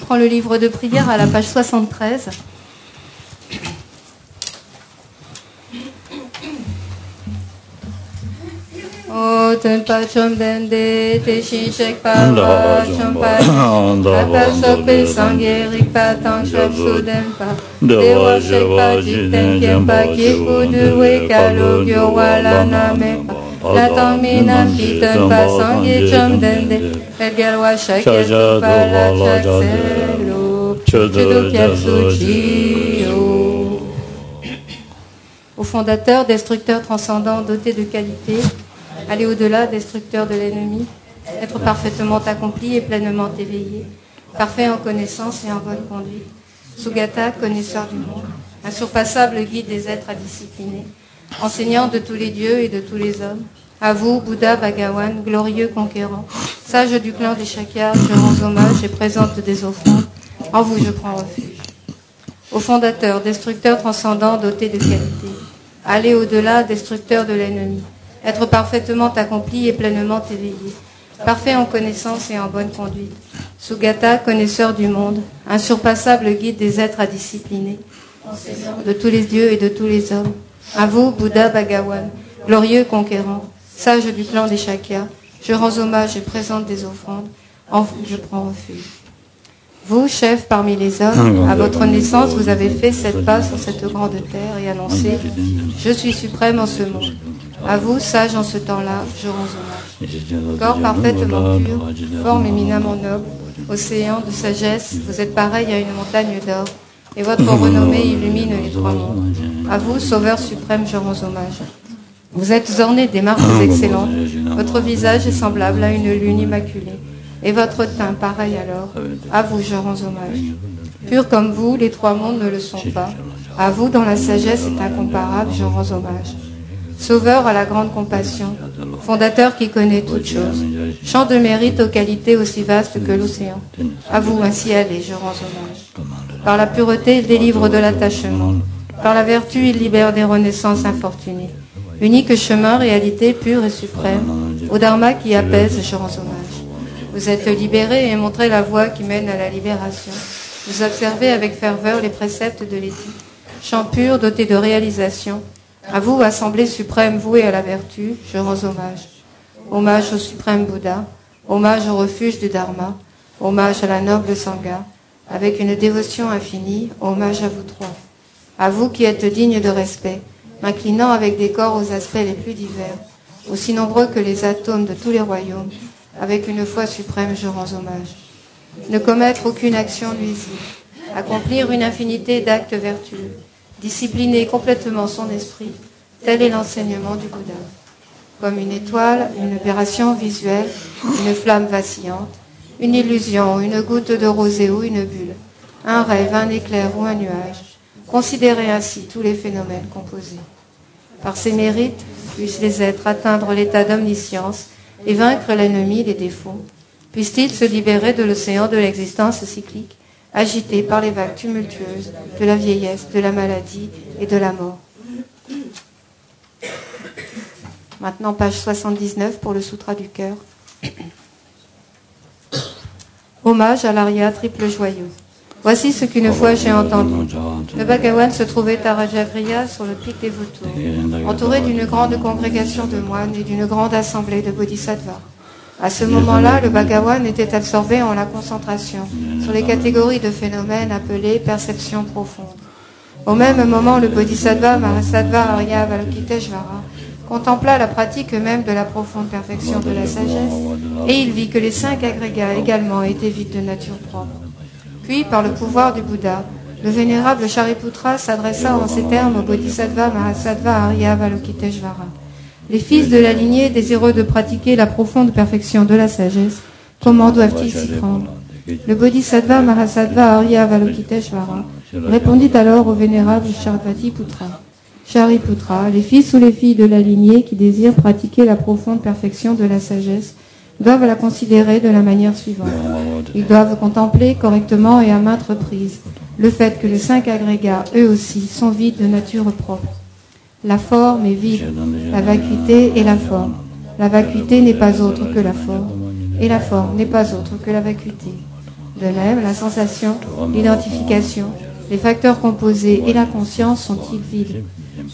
prends le livre de prière à la page 73. O tempa chom dende te shinshek pa chom pa apa sope sangerik pa tang chom sudempa dewa shek pa jiten kempa kiku duwe kalo gyo wala namepa la tang minam pitan pa sange chom dende elgerwa shek yetu pa la chak selo chudu kyapsu chiyo. Au fondateur, destructeur transcendant, doté de qualité, aller au-delà, destructeur de l'ennemi, être parfaitement accompli et pleinement éveillé, parfait en connaissance et en bonne conduite, Sugata, connaisseur du monde, insurpassable guide des êtres à discipliner, enseignant de tous les dieux et de tous les hommes, à vous, Bouddha Bhagawan, glorieux conquérant, sage du clan des Shakyas, je rends hommage et présente des offrandes, en vous je prends refuge. Au fondateur, destructeur transcendant, doté de qualité, aller au-delà, destructeur de l'ennemi, être parfaitement accompli et pleinement éveillé, parfait en connaissance et en bonne conduite, Sugata, connaisseur du monde, insurpassable guide des êtres à discipliner, enseignant de tous les dieux et de tous les hommes, à vous, Bouddha Bhagawan, glorieux conquérant, sage du clan des Shakyas, je rends hommage et présente des offrandes, en vous je prends refuge. Vous, chef parmi les hommes, à votre naissance, vous avez fait 7 pas sur cette grande terre et annoncé « Je suis suprême en ce monde ». À vous, sage en ce temps-là, je rends hommage. Corps parfaitement pur, forme éminemment noble, océan de sagesse, vous êtes pareil à une montagne d'or, et votre renommée illumine les 3 mondes. À vous, sauveur suprême, je rends hommage. Vous êtes orné des marques excellentes, votre visage est semblable à une lune immaculée, et votre teint pareil alors, à vous je rends hommage. Pur comme vous, les 3 mondes ne le sont pas. À vous, dont la sagesse est incomparable, je rends hommage. Sauveur à la grande compassion, fondateur qui connaît toutes choses, champ de mérite aux qualités aussi vastes que l'océan. À vous ainsi allez, je rends hommage. Par la pureté, il délivre de l'attachement. Par la vertu, il libère des renaissances infortunées. Unique chemin, réalité pure et suprême, au dharma qui apaise, je rends hommage. Vous êtes libérés et montrez la voie qui mène à la libération. Vous observez avec ferveur les préceptes de l'éthique. Champ pur, doté de réalisation. À vous, assemblée suprême vouée à la vertu, je rends hommage. Hommage au suprême Bouddha, hommage au refuge du Dharma, hommage à la noble Sangha, avec une dévotion infinie, hommage à vous 3. À vous qui êtes dignes de respect, m'inclinant avec des corps aux aspects les plus divers, aussi nombreux que les atomes de tous les royaumes, avec une foi suprême, je rends hommage. Ne commettre aucune action nuisible, accomplir une infinité d'actes vertueux, discipliner complètement son esprit, tel est l'enseignement du Bouddha. Comme une étoile, une aberration visuelle, une flamme vacillante, une illusion, une goutte de rosée ou une bulle, un rêve, un éclair ou un nuage, considérez ainsi tous les phénomènes composés. Par ses mérites, puissent les êtres atteindre l'état d'omniscience et vaincre l'ennemi, les défauts, puissent-ils se libérer de l'océan de l'existence cyclique, agité par les vagues tumultueuses de la vieillesse, de la maladie et de la mort. Maintenant, page 79 pour le Sutra du cœur. Hommage à l'Arya triple joyeux. Voici ce qu'une fois j'ai entendu. Le Bhagawan se trouvait à Rajagriha sur le pic des vautours, entouré d'une grande congrégation de moines et d'une grande assemblée de bodhisattvas. À ce moment-là, le Bhagawan était absorbé en la concentration sur les catégories de phénomènes appelées perception profonde. Au même moment, le bodhisattva Mahasattva Arya Avalokiteshvara contempla la pratique même de la profonde perfection de la sagesse et il vit que les 5 agrégats également étaient vides de nature propre. Puis, par le pouvoir du Bouddha, le vénérable Shariputra s'adressa en ces termes au bodhisattva Mahasattva Arya Avalokiteshvara. Les fils de la lignée désireux de pratiquer la profonde perfection de la sagesse, comment doivent-ils s'y prendre? Le bodhisattva Mahasattva Arya Avalokiteshvara répondit alors au vénérable Shariputra. Shariputra, les fils ou les filles de la lignée qui désirent pratiquer la profonde perfection de la sagesse doivent la considérer de la manière suivante. Ils doivent contempler correctement et à maintes reprises le fait que les 5 agrégats, eux aussi, sont vides de nature propre. La forme est vide, la vacuité est la forme. La vacuité n'est pas autre que la forme, et la forme n'est pas autre que la vacuité. De même, la sensation, l'identification, les facteurs composés et la conscience sont-ils vides?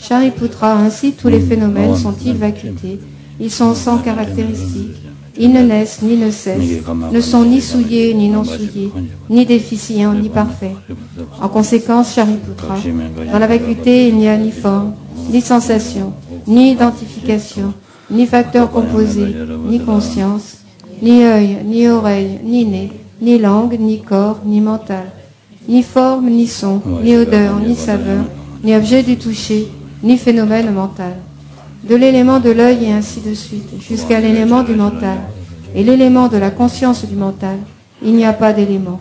Shariputra, ainsi tous les phénomènes sont-ils vacuités? Ils sont sans caractéristiques. Ils ne naissent ni ne cessent, ne sont ni souillés ni non souillés, ni déficients ni parfaits. En conséquence, Shariputra, dans la vacuité, il n'y a ni forme, ni sensation, ni identification, ni facteur composé, ni conscience, ni œil, ni oreille, ni nez, ni langue, ni corps, ni mental, ni forme, ni son, ni odeur, ni saveur, ni objet du toucher, ni phénomène mental. De l'élément de l'œil et ainsi de suite, jusqu'à l'élément du mental, et l'élément de la conscience du mental, il n'y a pas d'élément.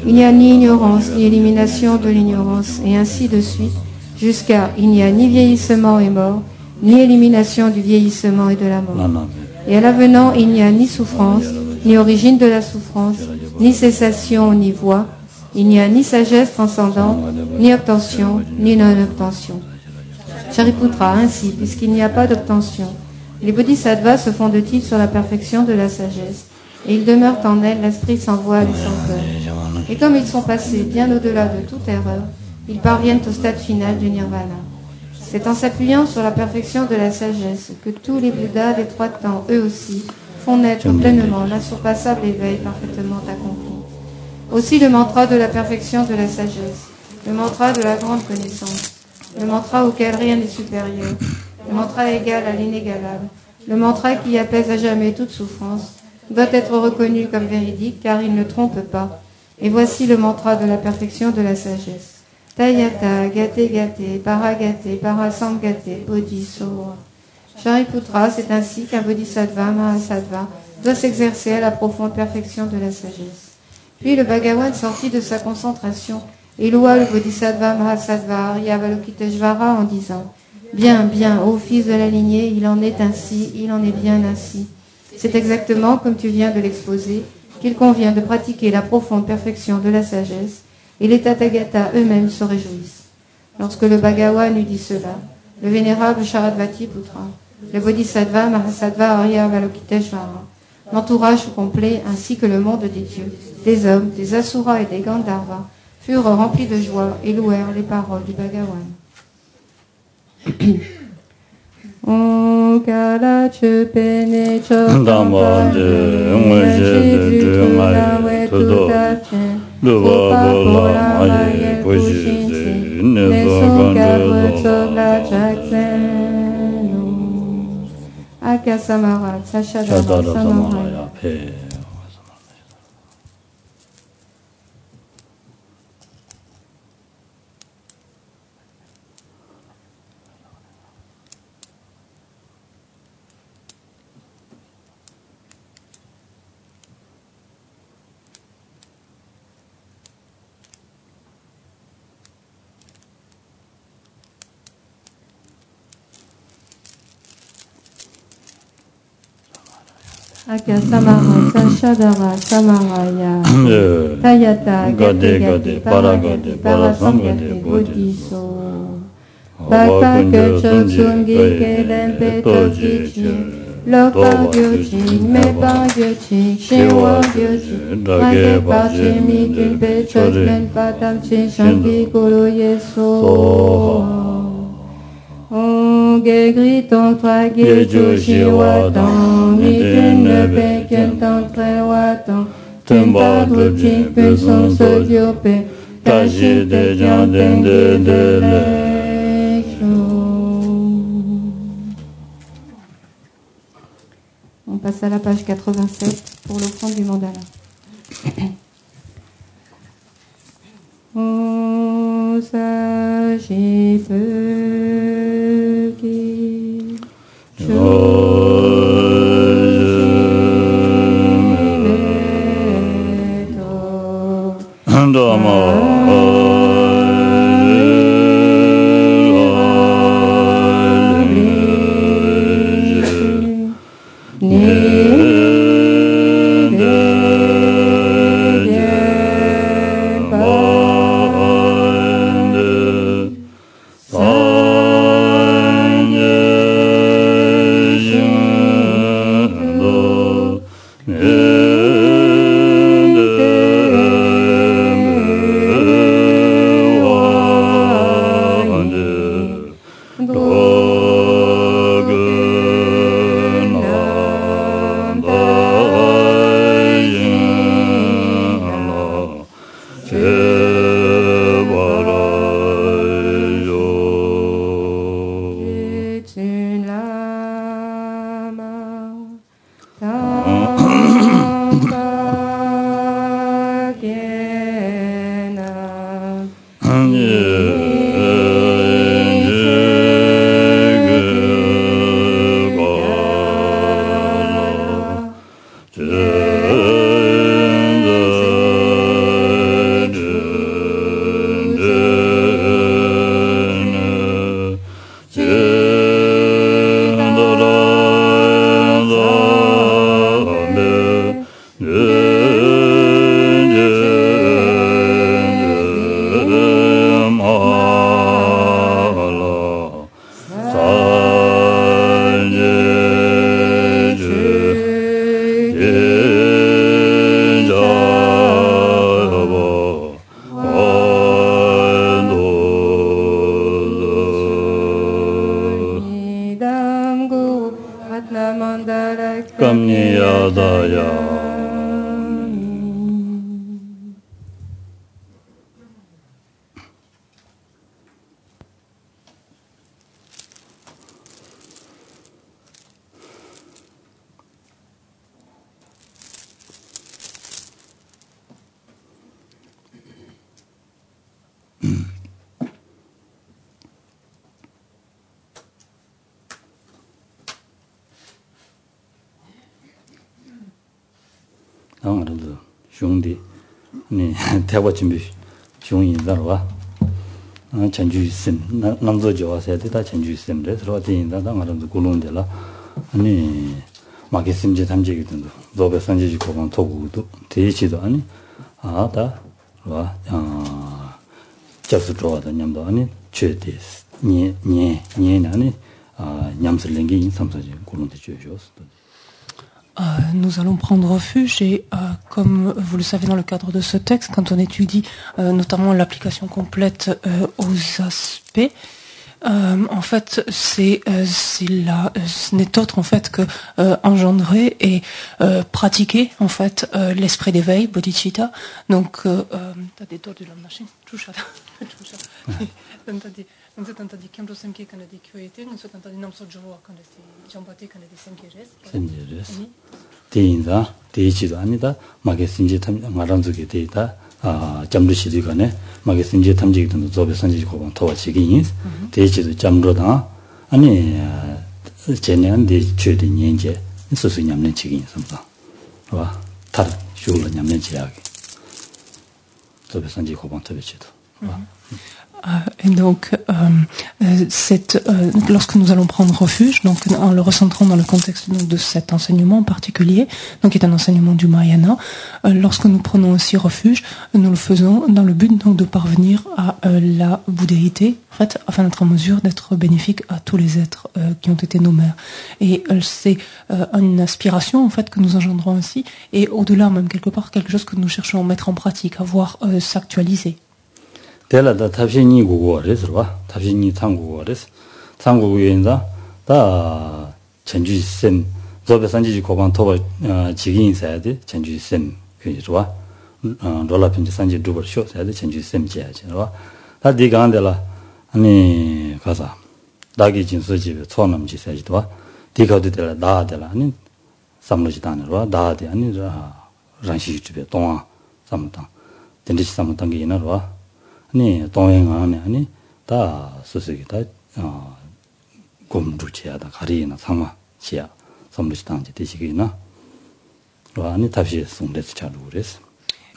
Il n'y a ni ignorance, ni élimination de l'ignorance, et ainsi de suite, jusqu'à il n'y a ni vieillissement et mort, ni élimination du vieillissement et de la mort. Et à l'avenant, il n'y a ni souffrance, ni origine de la souffrance, ni cessation, ni voix, il n'y a ni sagesse transcendante, ni obtention, ni non-obtention. Shariputra, ainsi, puisqu'il n'y a pas d'obtention, les bodhisattvas se fondent-ils sur la perfection de la sagesse, et ils demeurent en elles l'esprit sans voile et sans peur. Et comme ils sont passés bien au-delà de toute erreur, ils parviennent au stade final du nirvana. C'est en s'appuyant sur la perfection de la sagesse que tous les Bouddhas des trois temps, eux aussi, font naître pleinement l'insurpassable éveil parfaitement accompli. Aussi le mantra de la perfection de la sagesse, le mantra de la grande connaissance, le mantra auquel rien n'est supérieur, le mantra égal à l'inégalable, le mantra qui apaise à jamais toute souffrance, doit être reconnu comme véridique car il ne trompe pas. Et voici le mantra de la perfection de la sagesse. Tayata, Gate Gate, Paragate, Parasamgate, Bodhisattva. Shariputra, c'est ainsi qu'un Bodhisattva, Mahasattva, doit s'exercer à la profonde perfection de la sagesse. Puis le Bhagavan sortit de sa concentration et loua le Bodhisattva Mahasattva Aryavalokiteshvara en disant « Bien, bien, ô fils de la lignée, il en est ainsi, il en est bien ainsi. C'est exactement comme tu viens de l'exposer qu'il convient de pratiquer la profonde perfection de la sagesse et les Tathagatas eux-mêmes se réjouissent. » Lorsque le Bhagavan eut dit cela, le vénérable Sharadvatiputra, le Bodhisattva Mahasattva Aryavalokiteshvara, l'entourage complet ainsi que le monde des dieux, des hommes, des asuras et des Gandharvas furent remplis de joie et louèrent les paroles du Bhagavan. Kala chupene chokamba de tumawe tutachen lupa kola maye pushinse neso kadwe chokla chaksenu Akasamara Sashadara Samahaya. Akasamara Sashadara Samaraya Tayata Gate Gate Paragate Parasamgate Bodhiso Bhakta Kecho Sungi Kelempe Tojichi Loka Gyochi Mepa Gyochi Shewa Gyochi Rage Pachi Mikin Chosmen Patam Chi Shanti Guru Yeso Ge griton toi ge joshi watan Mikin ne peken tan tre watan Tempa druchi pe son se diope Tashi de janten de lecho. On passe à la page 87 pour l'offrande du mandala. On s'agit peu qui 대화 준비 중인다와 전주 있음 남도 좋아서 다 전주 있음데 들어와진다 당하는 고론데라 아니 마게심제 담제기든도 노베 산지지 고방 토구도 대지도 아니 아다 와 접수 좋아다 냠도 아니 최대스 니 아니 냠슬랭게 인삼사지 고론데 주셔서 Nous allons prendre refuge et comme vous le savez dans le cadre de ce texte, quand on étudie notamment l'application complète aux aspects, en fait ce n'est autre en fait que engendrer et pratiquer en fait l'esprit d'éveil, bodhicitta. Donc t'as des doigts de la machine, 대인다 대지도 아니다 마게심제 탐 마람족에 대다 잠르시디가네 마게심제 탐지기도 조베 산지 고방 토와지기 대지도 잠르다 아니 제년 대 최대 년제 수수 냠는 지기 있습니다 와 다른 쇼를 냠는 지야기 조베 산지 고방 토베지도 와 Et donc, lorsque nous allons prendre refuge, donc en le recentrant dans le contexte donc, de cet enseignement en particulier, donc qui est un enseignement du Mahayana, lorsque nous prenons aussi refuge, nous le faisons dans le but donc de parvenir à la bouddhéité, en fait, afin d'être en mesure d'être bénéfique à tous les êtres qui ont été nos mères. Et c'est une aspiration en fait que nous engendrons ainsi, et au-delà même quelque part quelque chose que nous cherchons à mettre en pratique, à voir s'actualiser. 텔라다 탑신이 고고레스와 탑신이 탐고레스 탐고위엔다 다 전주쌤 조배산지 고방 토바 지긴 사야데 전주쌤 그죠 롤라핀지 산지 두버 쇼 사야데 전주쌤 지야지와 다 디간데라 아니 가사 나기 진수집에 초남지 사야지와 디가도데라 나데라 아니 삼로지다네와 나데 아니라 란시집에 동아 삼당 덴디시 삼당 게 이나와 아니 동행하네 아니 다 소식이 다 곰루치야다 가리나 상마 지야 섬루치당지 되시기나 아니 답시 송레스 차로 그랬어.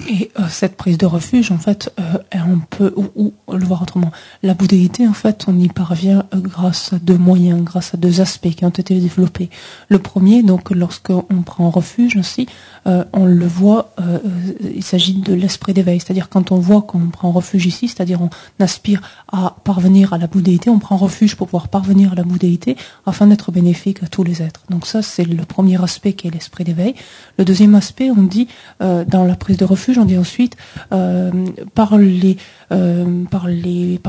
Et cette prise de refuge, en fait, on peut ou le voir autrement. La bouddhéité, en fait, on y parvient grâce à deux moyens, grâce à deux aspects qui ont été développés. Le premier, donc, lorsqu'on prend refuge aussi, on le voit, il s'agit de l'esprit d'éveil. C'est-à-dire quand on voit qu'on prend refuge ici, c'est-à-dire on aspire à parvenir à la bouddhéité, on prend refuge pour pouvoir parvenir à la bouddhéité afin d'être bénéfique à tous les êtres. Donc ça, c'est le premier aspect qui est l'esprit d'éveil. Le deuxième aspect, on dit, dans la prise de refuge, on dit ensuite par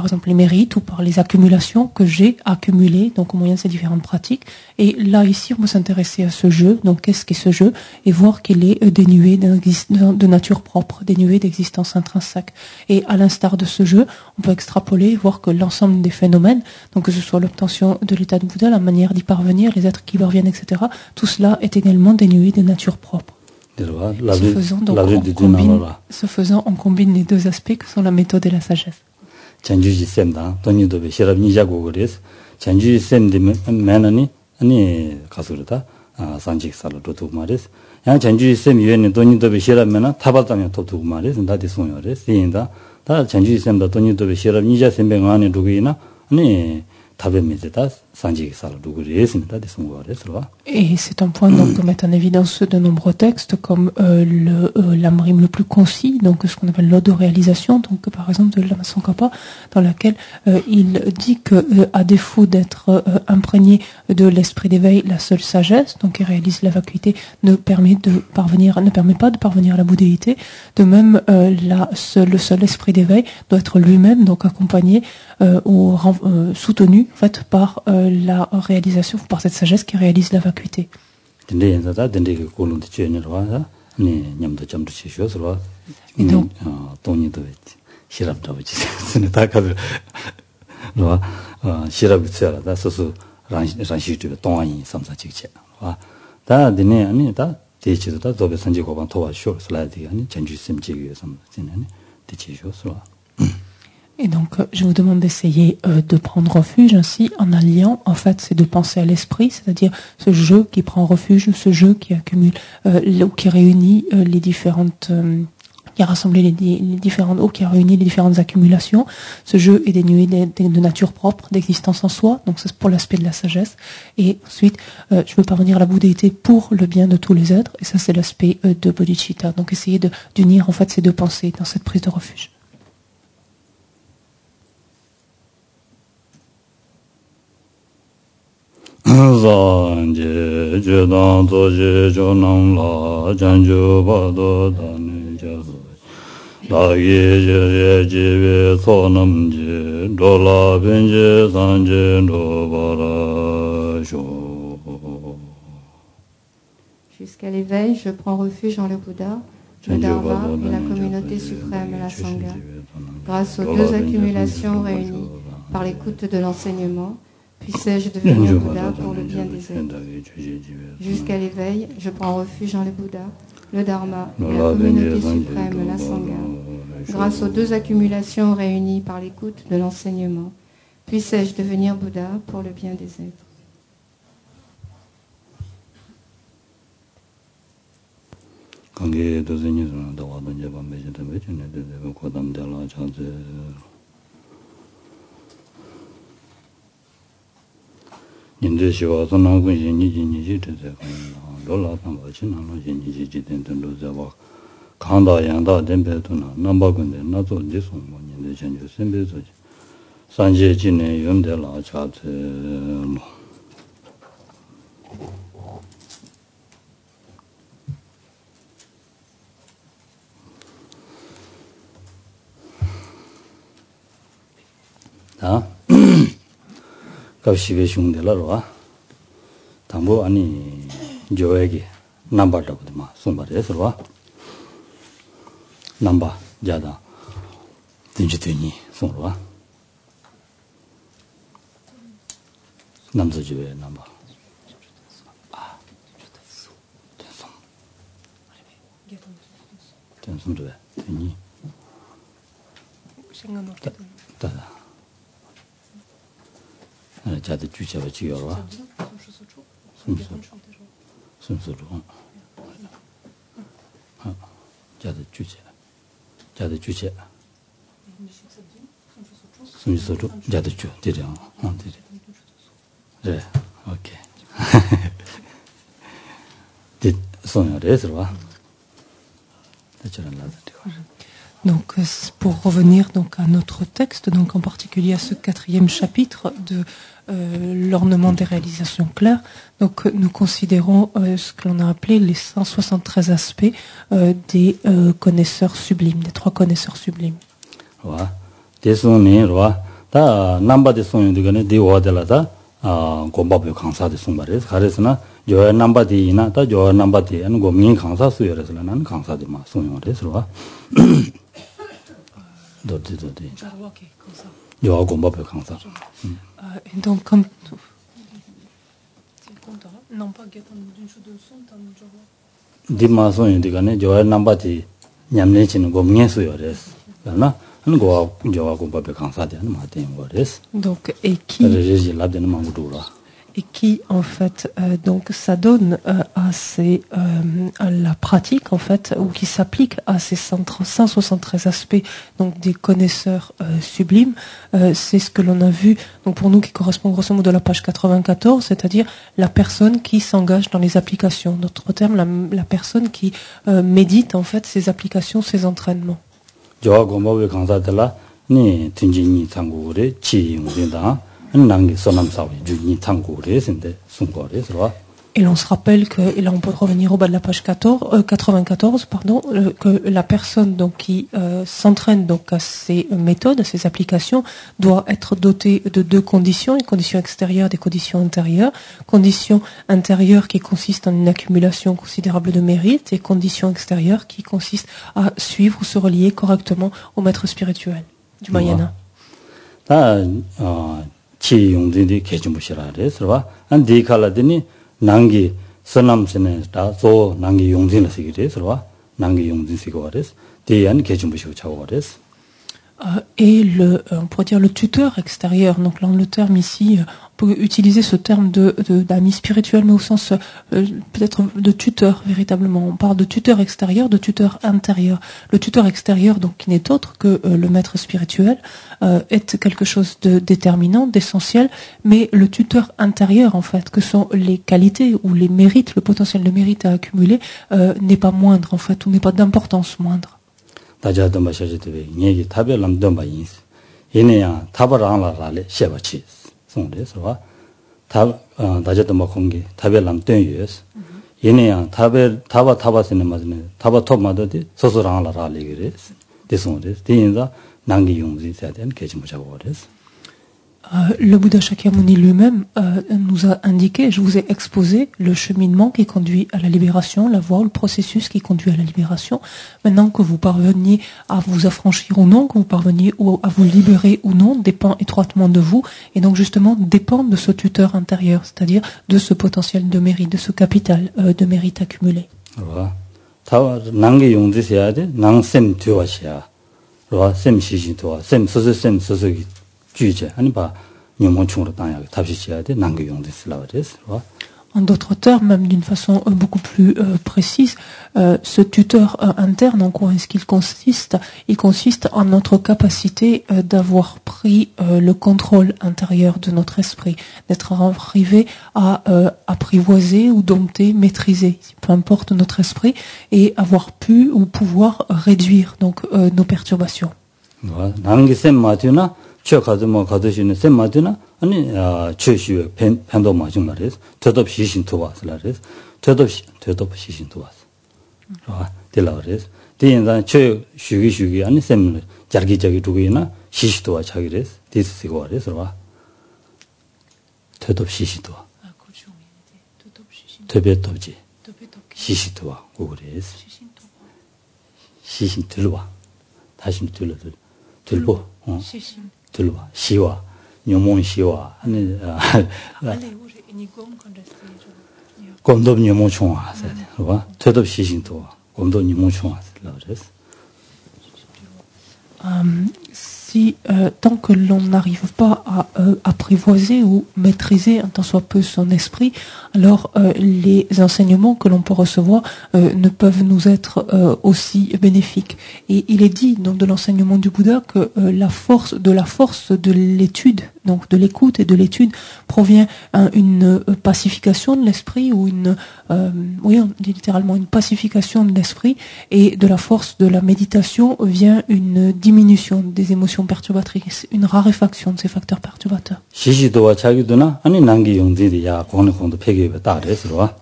exemple les mérites ou par les accumulations que j'ai accumulées, donc au moyen de ces différentes pratiques. Et là ici on peut s'intéresser à ce jeu, donc qu'est-ce qu'est ce jeu, et voir qu'il est dénué de nature propre, dénué d'existence intrinsèque. Et à l'instar de ce jeu, on peut extrapoler et voir que l'ensemble des phénomènes, donc que ce soit l'obtention de l'état de Bouddha, la manière d'y parvenir, les êtres qui y parviennent, etc., tout cela est également dénué de nature propre. Ce faisant, on combine les deux aspects que sont la méthode et la sagesse. 전주지 쌤다 돈이도 시럽 니자고 그래서 전주지 쌤데 매너니 아니 가서 그러다 산직살로 도 말이스 양 전주지 쌤 유엔이 돈이도 시럽면은 타바다면 또 두고 말이스 다디 송요래 쓰인다 다 전주지 쌤다 돈이도 시럽 니자 쌤뱅 안에 누구이나 아니 타베미데다 산직살로 누구 그랬습니다. Et c'est un point donc que mettent en évidence de nombreux textes comme l'amrim le plus concis, donc ce qu'on appelle l'autoréalisation, donc par exemple de Lama Tsongkhapa, dans laquelle il dit que à défaut d'être imprégné de l'esprit d'éveil, la seule sagesse, donc qui réalise la vacuité, ne permet pas de parvenir à la bouddhéité. De même, le seul esprit d'éveil doit être lui-même donc accompagné ou soutenu en fait par la réalisation, par cette sagesse qui réalise la vacuité. Et donc, et donc, je vous demande d'essayer de prendre refuge ainsi en alliant en fait ces deux pensées à l'esprit, c'est-à-dire ce jeu qui prend refuge, ce jeu qui accumule ou qui réunit les différentes, qui a rassemblé les différentes, ou qui a réuni les différentes accumulations. Ce jeu est dénué de nature propre, d'existence en soi, donc c'est pour l'aspect de la sagesse. Et ensuite, je veux parvenir à la bouddhéité pour le bien de tous les êtres, et ça c'est l'aspect de bodhicitta. Donc essayer d'unir en fait ces deux pensées dans cette prise de refuge. Zanje judan toje jonam la janju bado dan jaso la ye je jive sonam je dola benje sanje do bara sho. Jusqu'à l'éveil, je prends refuge en le Bouddha, le Dharma et la communauté suprême, la Sangha. Grâce aux deux accumulations réunies par l'écoute de l'enseignement, puissais-je devenir Bouddha pour le bien des êtres. Jusqu'à l'éveil, je prends refuge en le Bouddha, le Dharma et la communauté suprême, la Sangha. Grâce aux deux accumulations réunies par l'écoute de l'enseignement, puissais-je devenir Bouddha pour le bien des êtres. Ninde shiwa sanang kun yin ji te te kan lo la tang ba chin lo yin ji ten ten lo za wa kan da yang da den pe tu na nam ba kun de na zo ji song mo ninde chen ju sen be zo ji san je ji ne yum de la cha te lo da 갑시베 슝데라로와 담보 아니 조에게 남바다고 마 송바레스로와 남바 자다 딘지드니 송로와 남자집에 남바 전송도에 되니 다다 자도 주셔봐 지요와 순수로 자도 주셔 순수로 자도 주 되려 네 오케이 뒷 손으로 해서와 Donc, pour revenir donc à notre texte, donc en particulier à ce 4e chapitre de l'ornement des réalisations claires, donc nous considérons ce que l'on a appelé les 173 aspects des connaisseurs sublimes, des 3 connaisseurs sublimes. Et donc, comme 냠내치는 거 맹수요레스. 그러나 한 거와 저하고 법에 강사되는 마된 거레스. Donc, 레지 랍되는 망고도라. et qui en fait donc s'adonne à la pratique en fait, ou qui s'applique à ces 173 aspects donc des connaisseurs sublimes. C'est ce que l'on a vu donc pour nous qui correspond grosso modo à la page 94, c'est-à-dire la personne qui s'engage dans les applications. D'autres termes, la personne qui médite en fait ses applications, ses entraînements. 저하고 법에 강사들라 네 든지니 창고래 지용된다. Et l'on se rappelle que, et là on peut revenir au bas de la page 94, que la personne donc qui s'entraîne donc à ces méthodes, à ces applications, doit être dotée de deux conditions, une condition extérieure, des conditions intérieures. Condition intérieure qui consiste en une accumulation considérable de mérite, et condition extérieure qui consiste à suivre ou se relier correctement au maître spirituel du Mahayana. 치 용진이 개좀부시라 그래서 한 디칼라더니 난기 선남선에 다소 난기 용진을 쓰게 돼서 난기 용진 쓰고 그래서 대한 개좀부시고 차고 그래서 et on pourrait dire le tuteur extérieur. Donc là, le terme ici, on peut utiliser ce terme d'ami spirituel, mais au sens peut-être de tuteur véritablement. On parle de tuteur extérieur, de tuteur intérieur. Le tuteur extérieur, donc qui n'est autre que le maître spirituel, est quelque chose de déterminant, d'essentiel. Mais le tuteur intérieur, en fait, que sont les qualités ou les mérites, le potentiel de mérite à accumuler, n'est pas moindre en fait, ou n'est pas d'importance moindre. 다자도 마셔지되 얘기 타별람도 마인스 얘네야 타바랑라라레 셰바치 송데서와 타 다자도 마 공기 타별람 땡유스 얘네야 타바스는 맞네 타바 톱마도디 소소랑라라레 그래스 대송데 대인자 난기 용지 세된 개심부자고 그래서 Le Bouddha Shakyamuni lui-même nous a indiqué, je vous ai exposé le cheminement qui conduit à la libération, la voie, le processus qui conduit à la libération. Maintenant que vous parveniez à vous affranchir ou non, que vous parveniez à vous libérer ou non, dépend étroitement de vous, et donc justement dépend de ce tuteur intérieur, c'est-à-dire de ce potentiel de mérite, de ce capital de mérite accumulé. En d'autres termes, même d'une façon beaucoup plus précise, ce tuteur interne, en quoi est-ce qu'il consiste? Il consiste en notre capacité d'avoir pris le contrôle intérieur de notre esprit, d'être arrivé à apprivoiser ou dompter, maîtriser, peu importe notre esprit, et avoir pu ou pouvoir réduire donc nos perturbations. 뭐 가듯이는 셈마드나 아니 최시에 팬도 맞은 말이에요. 저도 시신도 왔을라래요. 저도 시신도 왔어. 아, 될라래요. 대인단 최 쉬기 아니 셈 자기자기 두고이나 시시도 와 자기래요. 디스시고 와래서 와. 저도 시시도 와. 아, 그렇죠. 더베도지. 시시도 와. 그거래요. 시신 들어와. 다시 들보. 시신 들어와 시와 녀몬 시와 아니 곰도 녀몬 총아 봐 저도 시신도 곰도 녀몬 총아 그래서 si tant que l'on n'arrive pas à apprivoiser ou maîtriser un tant soit peu son esprit, alors les enseignements que l'on peut recevoir ne peuvent nous être aussi bénéfiques. Et il est dit donc de l'enseignement du Bouddha que la force de l'étude, donc de l'écoute et de l'étude, provient une pacification de l'esprit ou on dit littéralement une pacification de l'esprit, et de la force de la méditation vient une diminution des émotions perturbatrices, une raréfaction de ces facteurs perturbateurs. 시시도와 자기도나 아니 난기 용지리야 공도 폐기에 따라서와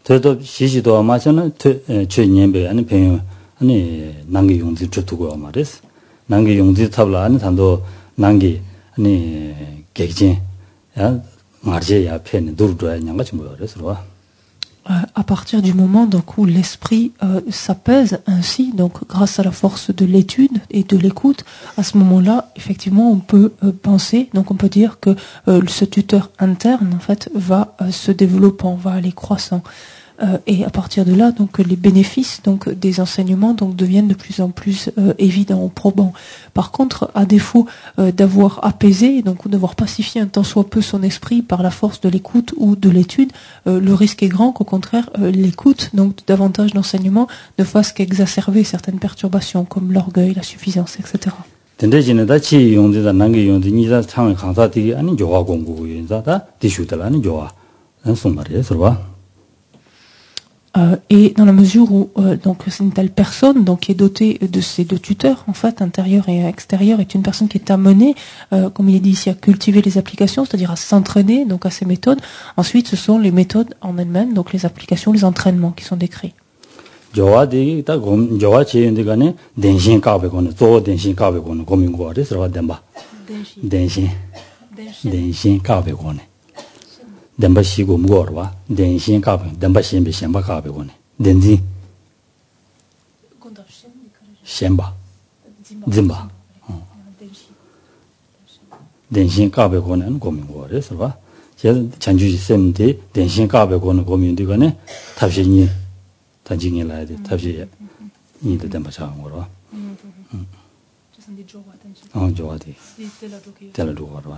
저도 시시도와 마찬가지는 최년배 아니 병 아니 난기 용지 주두고 말했어. 난기 용지 탑라 아니 단도 난기 아니 개진 야 말제야 팬 누르도야 냥같이 뭐래서와 à partir du moment donc où l'esprit s'apaise ainsi, donc grâce à la force de l'étude et de l'écoute, à ce moment-là, effectivement, on peut penser, donc on peut dire que ce tuteur interne, en fait, va se développant, va aller croissant. et à partir de là, donc les bénéfices donc des enseignements donc deviennent de plus en plus évidents ou probants. Par contre, à défaut d'avoir apaisé donc ou d'avoir pacifié un tant soit peu son esprit par la force de l'écoute ou de l'étude, le risque est grand qu'au contraire l'écoute donc davantage d'enseignements ne fasse qu'exacerber certaines perturbations comme l'orgueil, la suffisance, etc. tende지는 치 용되다 난게 용되 니자 창을 강사되기 아니 조화 공부 연자다 디슈들라는 조화 안 말이에요, 봐. Et dans la mesure où donc c'est une telle personne donc qui est dotée de ces deux tuteurs en fait intérieur et extérieur est une personne qui est amenée comme il est dit ici à cultiver les applications, c'est-à-dire à s'entraîner donc à ces méthodes. Ensuite ce sont les méthodes en elles-mêmes donc les applications, les entraînements qui sont décrits. 조화디 딱 조화 제인데 간에 den신 까베고는 조 den신 까베고는 고민고를 들어가 된바. den신 까베고는 den바 시고 무거워. den신 까베 den바 신비 신바 까베고는 den지 신바 짐바 den신 까베고는 고민고를 들어가. 제 전주지 쌤데 den신 까베고는 고민되거네 답신이 단징이 라야 돼. 답시 이들 된 바창 거로. 조화디. 텔라도 거로.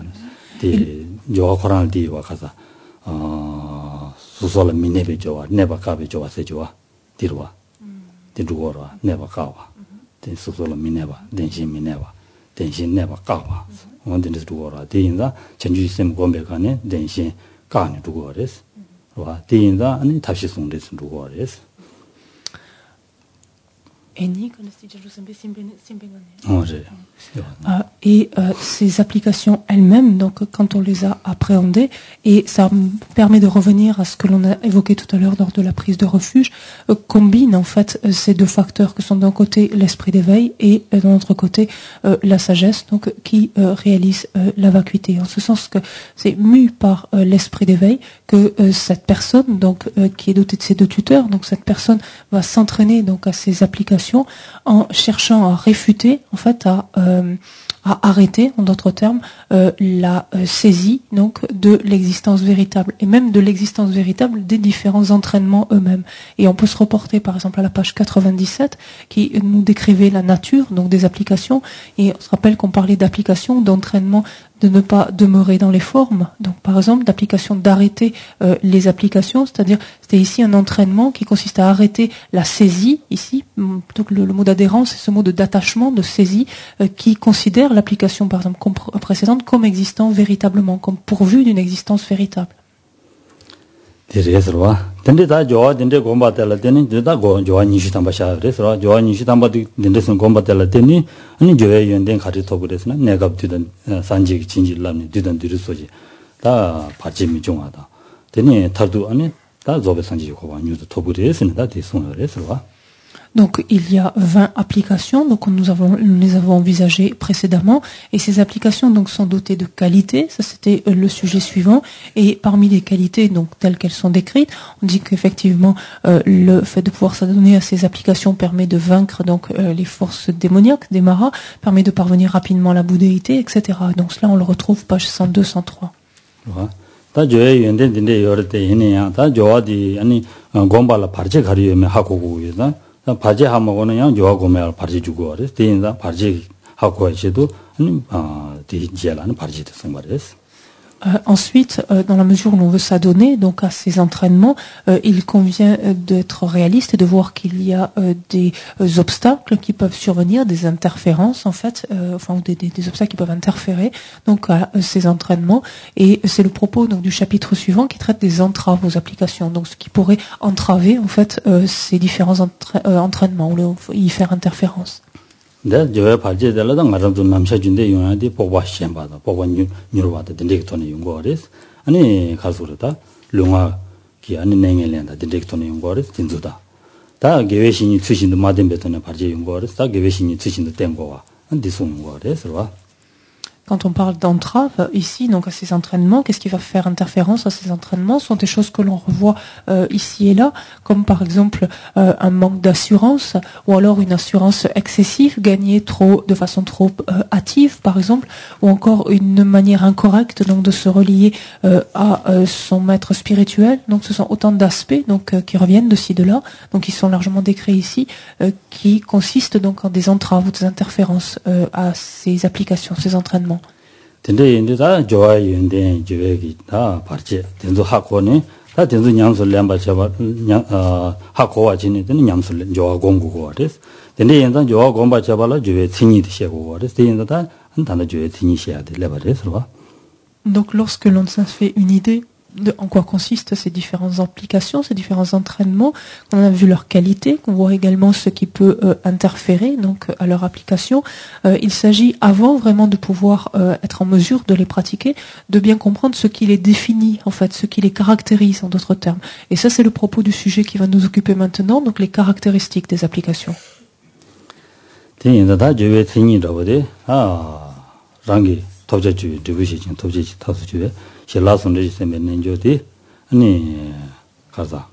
디 조화 코란 디와 가서 수솔 미네베 조화 네바카베 조화 세 조화 디르와. 디르고로 네바카와. 디 수솔 미네바 덴신 미네바 덴신 네바카와. 원딘스 두고로 디인자 전주 시스템 공백하네 덴신 까니 두고레스. 와 디인자 아니 답시 송레스 두고레스. Et ces applications elles-mêmes, donc quand on les a appréhendées, et ça permet de revenir à ce que l'on a évoqué tout à l'heure lors de la prise de refuge, combine en fait ces deux facteurs que sont d'un côté l'esprit d'éveil et d'un autre côté la sagesse, donc qui réalise la vacuité. En ce sens que c'est mu par l'esprit d'éveil que cette personne, donc qui est dotée de ces deux tuteurs, donc cette personne va s'entraîner donc à ces applications en cherchant à réfuter, en fait, à arrêter, en d'autres termes, la saisie donc de l'existence véritable et même de l'existence véritable des différents entraînements eux-mêmes. Et on peut se reporter, par exemple, à la page 97 qui nous décrivait la nature donc des applications. Et on se rappelle qu'on parlait d'applications, d'entraînement, de ne pas demeurer dans les formes. Donc, par exemple, d'application d'arrêter les applications, c'est-à-dire c'était ici un entraînement qui consiste à arrêter la saisie, ici, donc le mot d'adhérence, c'est ce mot d'attachement, de saisie, qui considère l'application, par exemple, précédente comme existant véritablement, comme pourvu d'une existence véritable. 근데 다 좋아 근데 공부할 때는 다 좋아 니시 담바샤 그래서 좋아 니시 담바도 근데선 공부할 때는 아니 좋아요 연된 가르쳐 그래서 내가 뒤든 산지 진질람니 뒤든 뒤르소지 다 받침이 중하다 되니 다도 아니 다 조베 산지 고바 뉴도 토브레스는 다 대송을 그래서 Donc il y a 20 applications, donc nous les avons envisagées précédemment, et ces applications donc sont dotées de qualités, ça c'était le sujet suivant, et parmi les qualités donc telles qu'elles sont décrites, on dit qu'effectivement le fait de pouvoir s'adonner à ces applications permet de vaincre donc les forces démoniaques des maras, permet de parvenir rapidement à la bouddhéité, etc. Donc cela on le retrouve page 102-103. 다 저의 연된데 여러 때 이네야 다 저와디 아니 공부를 바르게 가리면 하고 그래서 바지 하면은 양 좋아고면 바지 주고 그래서 대인자 바지 하고 해도 아니 디지라는 바지 됐은 말이에요. Ensuite, dans la mesure où l'on veut s'adonner donc à ces entraînements, il convient d'être réaliste et de voir qu'il y a des obstacles qui peuvent survenir, des interférences en fait, des obstacles qui peuvent interférer donc à ces entraînements. Et c'est le propos donc du chapitre suivant qui traite des entraves aux applications, donc ce qui pourrait entraver en fait ces différents entraînements ou y faire interférence. 네, 저 발제 달라다 말도 남샤준데 용한테 보고 시험 받아. 보고 뉴로와다 딘렉톤에 용거레스. 아니 가수르다. 룡아 기 아니 냉엘랜다 딘렉톤에 용거레스 진주다. 다 계획신이 추신도 마덴베톤에 발제 용거레스. 다 계획신이 추신도 템고와. 안디송 용거레스 봐. Quand on parle d'entrave, ici, donc à ces entraînements, qu'est-ce qui va faire interférence à ces entraînements sont des choses que l'on revoit ici et là, comme par exemple un manque d'assurance, ou alors une assurance excessive, gagnée de façon trop hâtive, par exemple, ou encore une manière incorrecte donc de se relier à son maître spirituel. Donc ce sont autant d'aspects donc qui reviennent de ci de là, donc qui sont largement décrits ici, qui consistent donc en des entraves ou des interférences à ces applications, ces entraînements. 근데 인데다 좋아요인데 저기다 partie 된도 학원에 다 된도 냠술 램바 잡아 학고와 지내는 냠술 좋아 공부고 그래서 근데 인다 좋아 공부 잡아라 주에 친이도 시고 그래서 인다 한다나 주에 친이 시야 돼 레버레서 Donc lorsque l'on se fait une idée de en quoi consistent ces différentes applications, ces différents entraînements, on a vu leur qualité, qu'on voit également ce qui peut interférer donc à leur application. Il s'agit, avant vraiment de pouvoir être en mesure de les pratiquer, de bien comprendre ce qui les définit, en fait, ce qui les caractérise en d'autres termes. Et ça, c'est le propos du sujet qui va nous occuper maintenant, donc les caractéristiques des applications. 톱제주 디비전 톱제지 타수주에 실라선들이 세면은 저디 아니 가자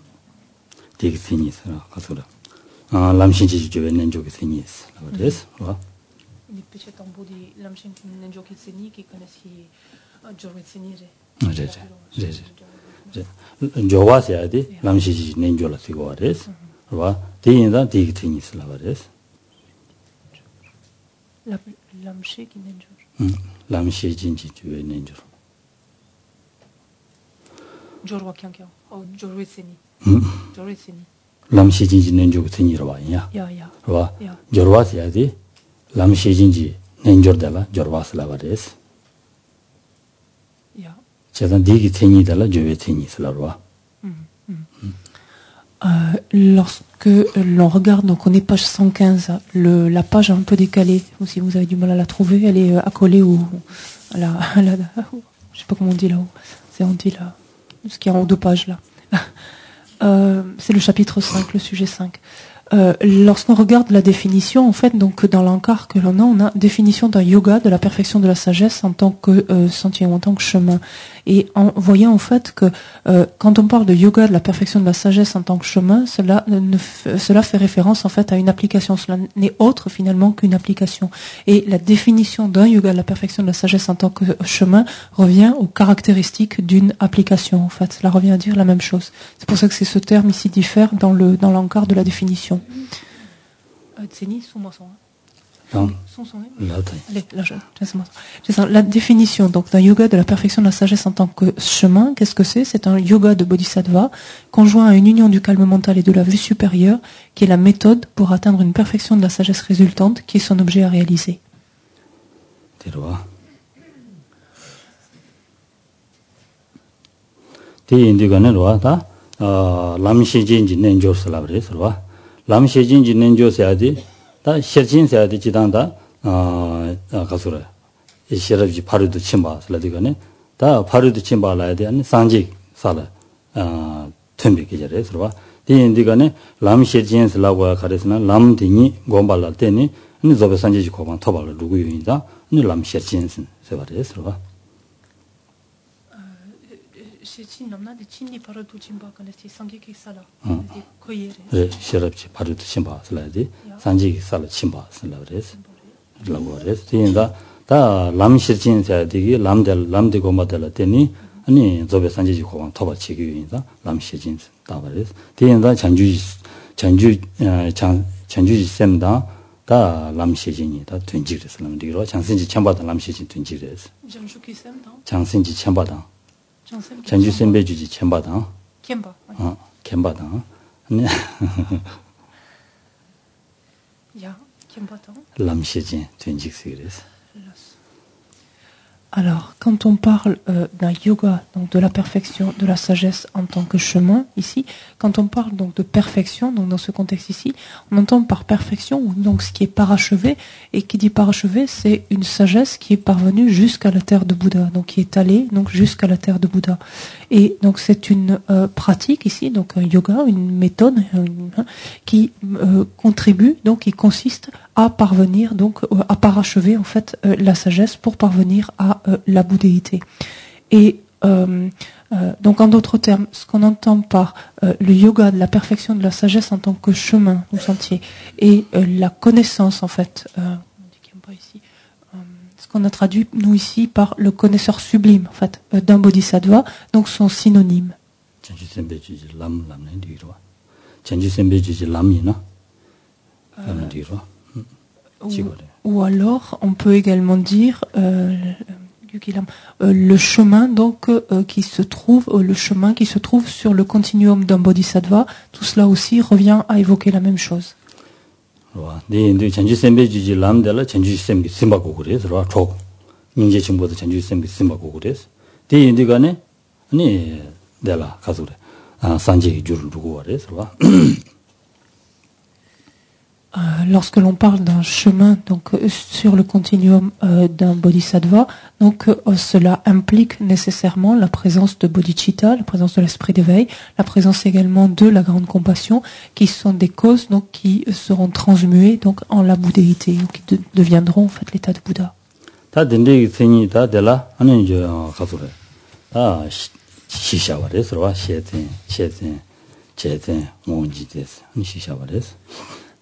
되게 생이스라 가서라 람신지 주에 낸 적이 생이스 그래서 와 Les petits tambours de l'amshin nenjo kitseni qui connaissent jorwetsenire. 저와서야디 람신지 nenjo라 쓰고 그래서 와 대인다 되게 생이스라 그래서 L'amshin qui nenjo. 람시진지 주에 nenjo jorwa kyankyo jorwetseni. jorwetseni. 람시진지 nenjo가 생이라 와야 야야. 와 jorwa서야디 람시진지 nenjo달라 jorwa스라 그래서 야. 제가 되게 생이달라 주에 생이스라 와 Lorsque l'on regarde, donc on est page 115, la page est un peu décalée, ou si vous avez du mal à la trouver, elle est accolée je sais pas comment on dit là-haut, on dit là, ce qui est en haut de page là. C'est le chapitre 5, le sujet 5. Lorsqu'on regarde la définition, en fait, donc dans l'encart que l'on a, on a définition d'un yoga, de la perfection de la sagesse en tant que sentier ou en tant que chemin. Et en voyant en fait que quand on parle de yoga, de la perfection de la sagesse en tant que chemin, cela fait référence en fait à une application. Cela n'est autre finalement qu'une application. Et la définition d'un yoga, de la perfection de la sagesse en tant que chemin, revient aux caractéristiques d'une application. En fait, cela revient à dire la même chose. C'est pour ça que ce terme ici diffère dans l'encart de la définition. La définition donc d'un yoga de la perfection de la sagesse en tant que chemin, qu'est-ce que c'est? C'est un yoga de bodhisattva conjoint à une union du calme mental et de la vue supérieure qui est la méthode pour atteindre une perfection de la sagesse résultante qui est son objet à réaliser. 람시진지 nenjo서야지 다 셔진서야지 지단다 가서라 이 셔럽지 바로도 침바슬라디가네 다 바로도 침바라야 돼 아니 산지 살아 템비게 저래서 디인디가네 람시진스라고 가르스나 람딩이 곰발라 때니 아니 저베 산지 고방 토발로 누구 유인다 아니 람시진스 세바레서 시럽지 바로도 침바 슬라디 산지 살아 침바 슬라브레스 라고레스 티인다 다 람시진사 되기 람데 고마달라 때니 아니 저베 산지 고방 토바 치기인다 람시진스 다바레스 티인다 전주지 셈다 다 람시진이 다 된지레스 람디로 장신지 참바다 람시진 된지레스 장신지 참바다 전주 선배주지 켐바당 켐바 켐바당 네 야 켐바당 람시진 된직스그레스 Alors, quand on parle d'un yoga, donc de la perfection, de la sagesse en tant que chemin, ici, quand on parle donc de perfection, donc dans ce contexte ici, on entend par perfection donc ce qui est parachevé, et qui dit parachevé, c'est une sagesse qui est parvenue jusqu'à la terre de Bouddha, donc qui est allée donc jusqu'à la terre de Bouddha. Et donc c'est une pratique ici, donc un yoga, une méthode qui contribue, donc qui consiste à parvenir, donc à parachever en fait la sagesse pour parvenir à la bouddhéité. Et donc en d'autres termes, ce qu'on entend par le yoga de la perfection de la sagesse en tant que chemin ou sentier, et la connaissance en fait, ce qu'on a traduit nous ici par le connaisseur sublime en fait d'un bodhisattva, donc sont synonymes. Ou alors, on peut également dire le chemin donc qui se trouve sur le continuum d'un bodhisattva. Tout cela aussi revient à évoquer la même chose. Lorsque l'on parle d'un chemin donc sur le continuum d'un bodhisattva, donc cela implique nécessairement la présence de bodhicitta, la présence de l'esprit d'éveil, la présence également de la grande compassion, qui sont des causes donc qui seront transmuées donc en la bouddhéité, donc qui deviendront en fait l'état de Bouddha.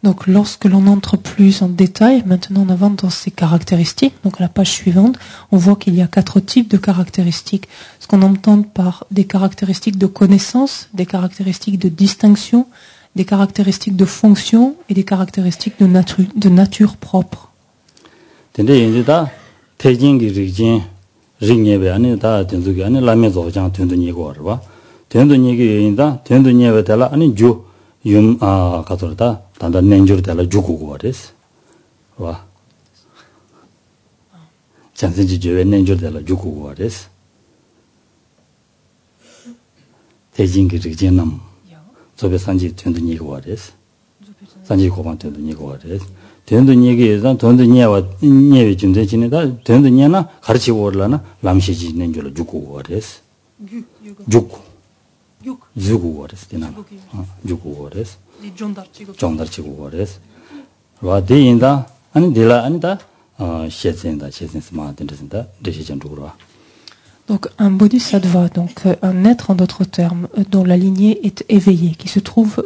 Donc lorsque l'on entre plus en détail, maintenant on avance dans ces caractéristiques, donc à la page suivante, on voit qu'il y a 4 types de caractéristiques. Ce qu'on entend par des caractéristiques de connaissance, des caractéristiques de distinction, des caractéristiques de fonction et des caractéristiques de nature propre. 단다 nenjur dala juku kuwares wa jansenji jewe nenjur dala juku kuwares 대진기 직전남 저배 산지 된도 얘기 와res 산지 고반 된도 얘기 와res 된도 얘기에서 돈도 녀와 녀에 준대 지내다 된도 녀나 가르치고 올라나 람시지 nenjur juku kuwares juku 와res 되나 juku 와res 정달치고 그래서 와디인다 아니 딜라 아니다 시에센다 마든다 대시전적으로. Donc un bodhisattva, donc un être en d'autres termes, dont la lignée est éveillée, qui se trouve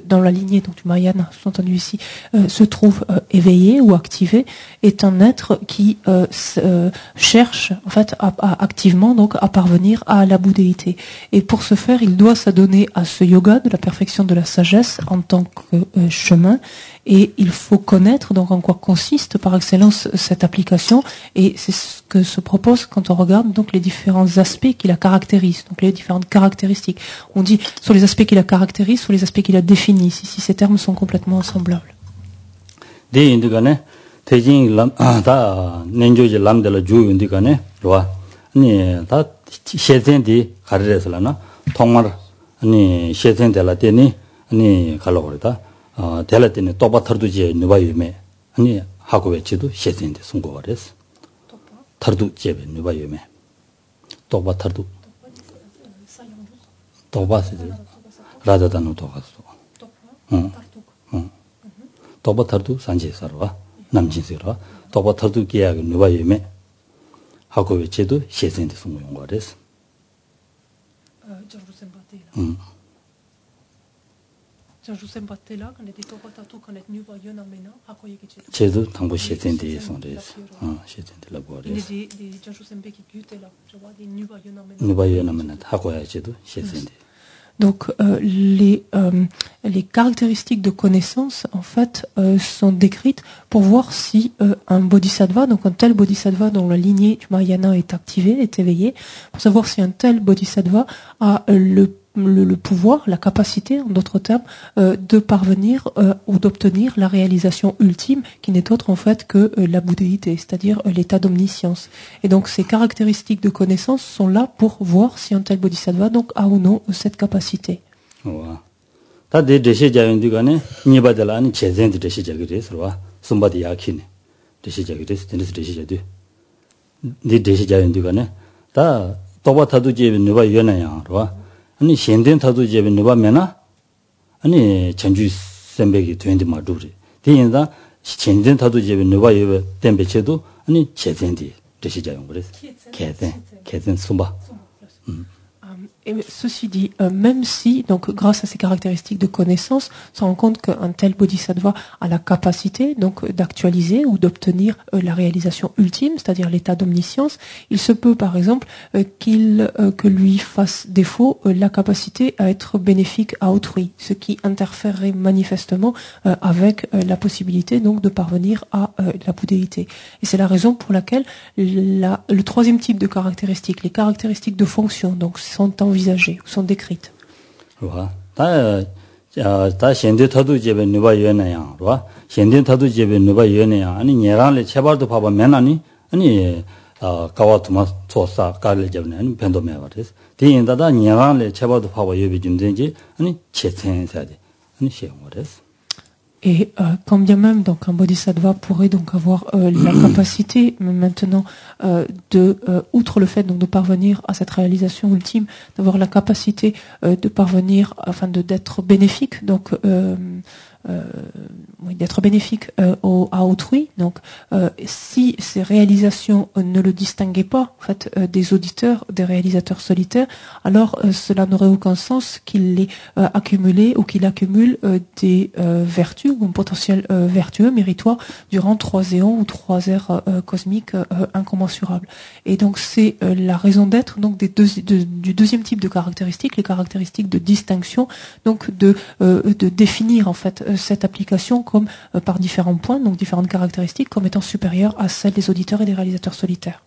dans la lignée donc du Mahayana, sous-entendu ici, se trouve éveillé ou activé, est un être qui cherche en fait activement donc à parvenir à la bouddhéité. Et pour ce faire, il doit s'adonner à ce yoga de la perfection de la sagesse en tant que chemin. Et il faut connaître donc en quoi consiste par excellence cette application, et c'est ce que se propose quand on regarde donc les différents aspects qui la caractérisent, donc les différentes caractéristiques. On dit sur les aspects qui la caractérisent, sur les aspects qui la définissent. Ici, ces termes sont complètement semblables. 대라 때는 또바 터두지에 누바유메 아니 하고 외치도 시에센데 송고거레스 터두지에 누바유메 또바 터두 또바스들 라자다노 도가서 응 또바 터두 산지서와 남진서와 또바 터두 계약 누바유메 하고 외치도 시에센데 송고용거레스 제도 당부 시에센데 송데스 시에센데라고 그래서 누바유나면 하고야 제도 시에센데. Donc les caractéristiques de connaissance en fait sont décrites pour voir si un bodhisattva, donc un tel bodhisattva dont la lignée du Mahayana est activée, est éveillée, pour savoir si un tel bodhisattva a le pouvoir, la capacité, en d'autres termes, de parvenir ou d'obtenir la réalisation ultime, qui n'est autre en fait que la bouddhéité, c'est-à-dire l'état d'omniscience. Et donc ces caractéristiques de connaissance sont là pour voir si un tel bodhisattva donc a ou non cette capacité. Wow. 다 대시자인데 간에 니바들라니 제젠데 대시자그래서 somebody yakine 대시자그래서 대시자도 네 대시자인데 간에 다 도바타도 제비 누바 연나야 봐 아니 현된 타도 제비 누바 메나 아니 전주 선배기 되는데 마두리 대인다 현된 타도 제비 누바 여 템베체도 아니 제젠데 대시자용 그래서 개zen somba. Et ceci dit, même si, donc, grâce à ces caractéristiques de connaissance, on se rend compte qu'un tel bodhisattva a la capacité donc d'actualiser ou d'obtenir la réalisation ultime, c'est-à-dire l'état d'omniscience, il se peut par exemple que lui fasse défaut la capacité à être bénéfique à autrui, ce qui interférerait manifestement avec la possibilité donc de parvenir à la bouddhéité. Et c'est la raison pour laquelle le troisième type de caractéristiques, les caractéristiques de fonction, donc sont envisagées, sont décrites. 다 현대 타도 집에 누가 연애야, 봐. 현대 타도 집에 누가 연애야. 아니 얘랑래 제발도 봐봐 맨아니 아니 가와도마 조사 깔을 잡네 아니 변도매 버렸어. 대인다다 얘랑래 제발도 봐봐 여비 좀 된지 아니 체천해야지. 아니 시험 버렸어. Et quand bien même donc un bodhisattva pourrait donc avoir la capacité maintenant outre le fait donc de parvenir à cette réalisation ultime, d'avoir la capacité de parvenir afin d'être bénéfique donc d'être bénéfique à autrui. Donc, si ces réalisations ne le distinguaient pas en fait des auditeurs, des réalisateurs solitaires, alors cela n'aurait aucun sens qu'il ait accumulé ou qu'il accumule des vertus ou un potentiel vertueux, méritoire, durant 3 éons ou 3 ères cosmiques incommensurables. Et donc, c'est la raison d'être donc du deuxième type de caractéristiques, les caractéristiques de distinction, donc de définir en fait cette application comme par différents points, donc différentes caractéristiques, comme étant supérieures à celles des auditeurs et des réalisateurs solitaires.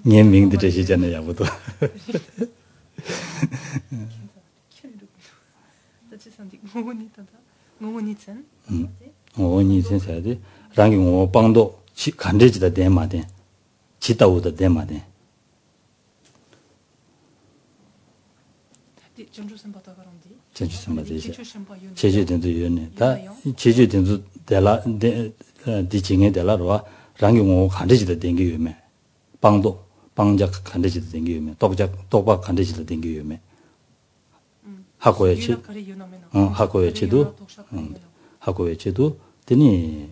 년명도 되시잖아요, 아무도. 오니센 사야지. 랑기 방도 간제지다 대마데. 지다우다 대마데. 전주선바데. 제주된도 연네. 다 제주된도 대라 디징에 대라로와 랑기 간제지다 댕기 요매. 방도 방작 간대지도 댕기면 독박 간대지도 댕기면 하고야지 하고야지도 하고야지도 되니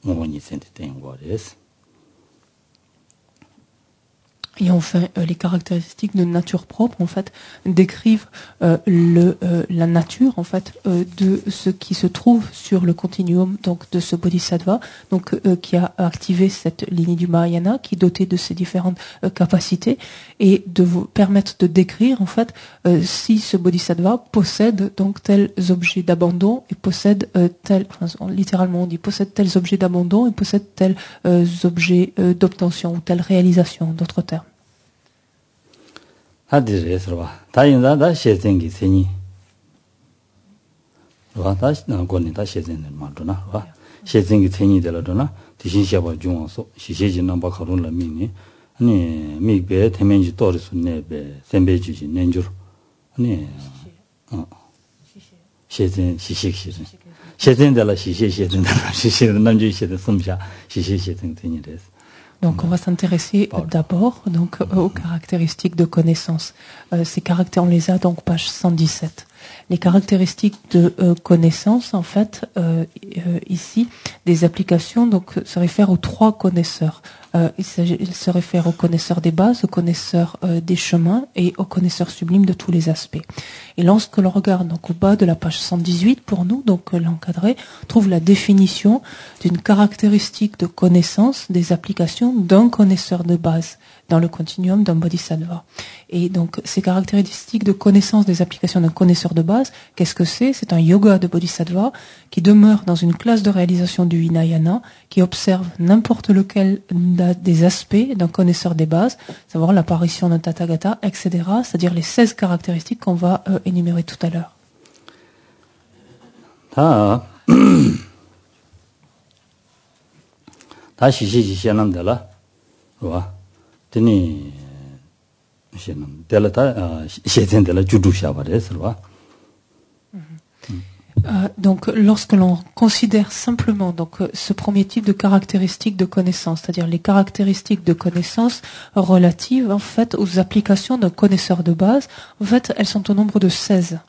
뭐니 센터 된 거래스. Et enfin, les caractéristiques de nature propre, en fait, décrivent la nature, en fait, de ce qui se trouve sur le continuum, donc de ce bodhisattva, donc qui a activé cette lignée du Mahayana, qui est dotée de ces différentes capacités, et de vous permettre de décrire, en fait, si ce bodhisattva possède donc tels objets d'abandon et possède littéralement on dit possède tels objets d'abandon et possède tels objets d'obtention ou telles réalisations, d'autres termes. 하디레스로와 다인다다 셰생기 세니 로다 나고니다 셰생을 만도나 와 셰생기 세니 되라도나 디신샤바 중앙서 시셰진 넘바 카론라 미니 아니 미베 테멘지 또르스네베 셈베지지 nenjur 아니 셰생 시식시생 셰생달라 시셰셰생달라 시셰 남주 시셰 섬샤 시셰셰생 되니레스. Donc on va s'intéresser d'abord donc aux caractéristiques de connaissance. Ces caractères, on les a donc page 117. Les caractéristiques de connaissance, en fait, ici, des applications, donc se réfèrent aux 3 connaisseurs. Il se réfère aux connaisseurs des bases, aux connaisseurs des chemins et aux connaisseurs sublimes de tous les aspects. Et lorsque l'on regarde donc au bas de la page 118, pour nous, donc l'encadré, on trouve la définition d'une caractéristique de connaissance des applications d'un connaisseur de base dans le continuum d'un bodhisattva. Et donc, ces caractéristiques de connaissance des applications d'un connaisseur de base, qu'est-ce que c'est? C'est un yoga de bodhisattva qui demeure dans une classe de réalisation du Hinayana, qui observe n'importe lequel des aspects d'un connaisseur des bases, savoir l'apparition d'un Tathagata, etc., c'est-à-dire les 16 caractéristiques qu'on va énumérer tout à l'heure. Donc, lorsque l'on considère simplement donc ce premier type de caractéristiques de connaissance, c'est-à-dire les caractéristiques de connaissance relatives en fait aux applications d'un connaisseur de base, en fait, elles sont au nombre de 16.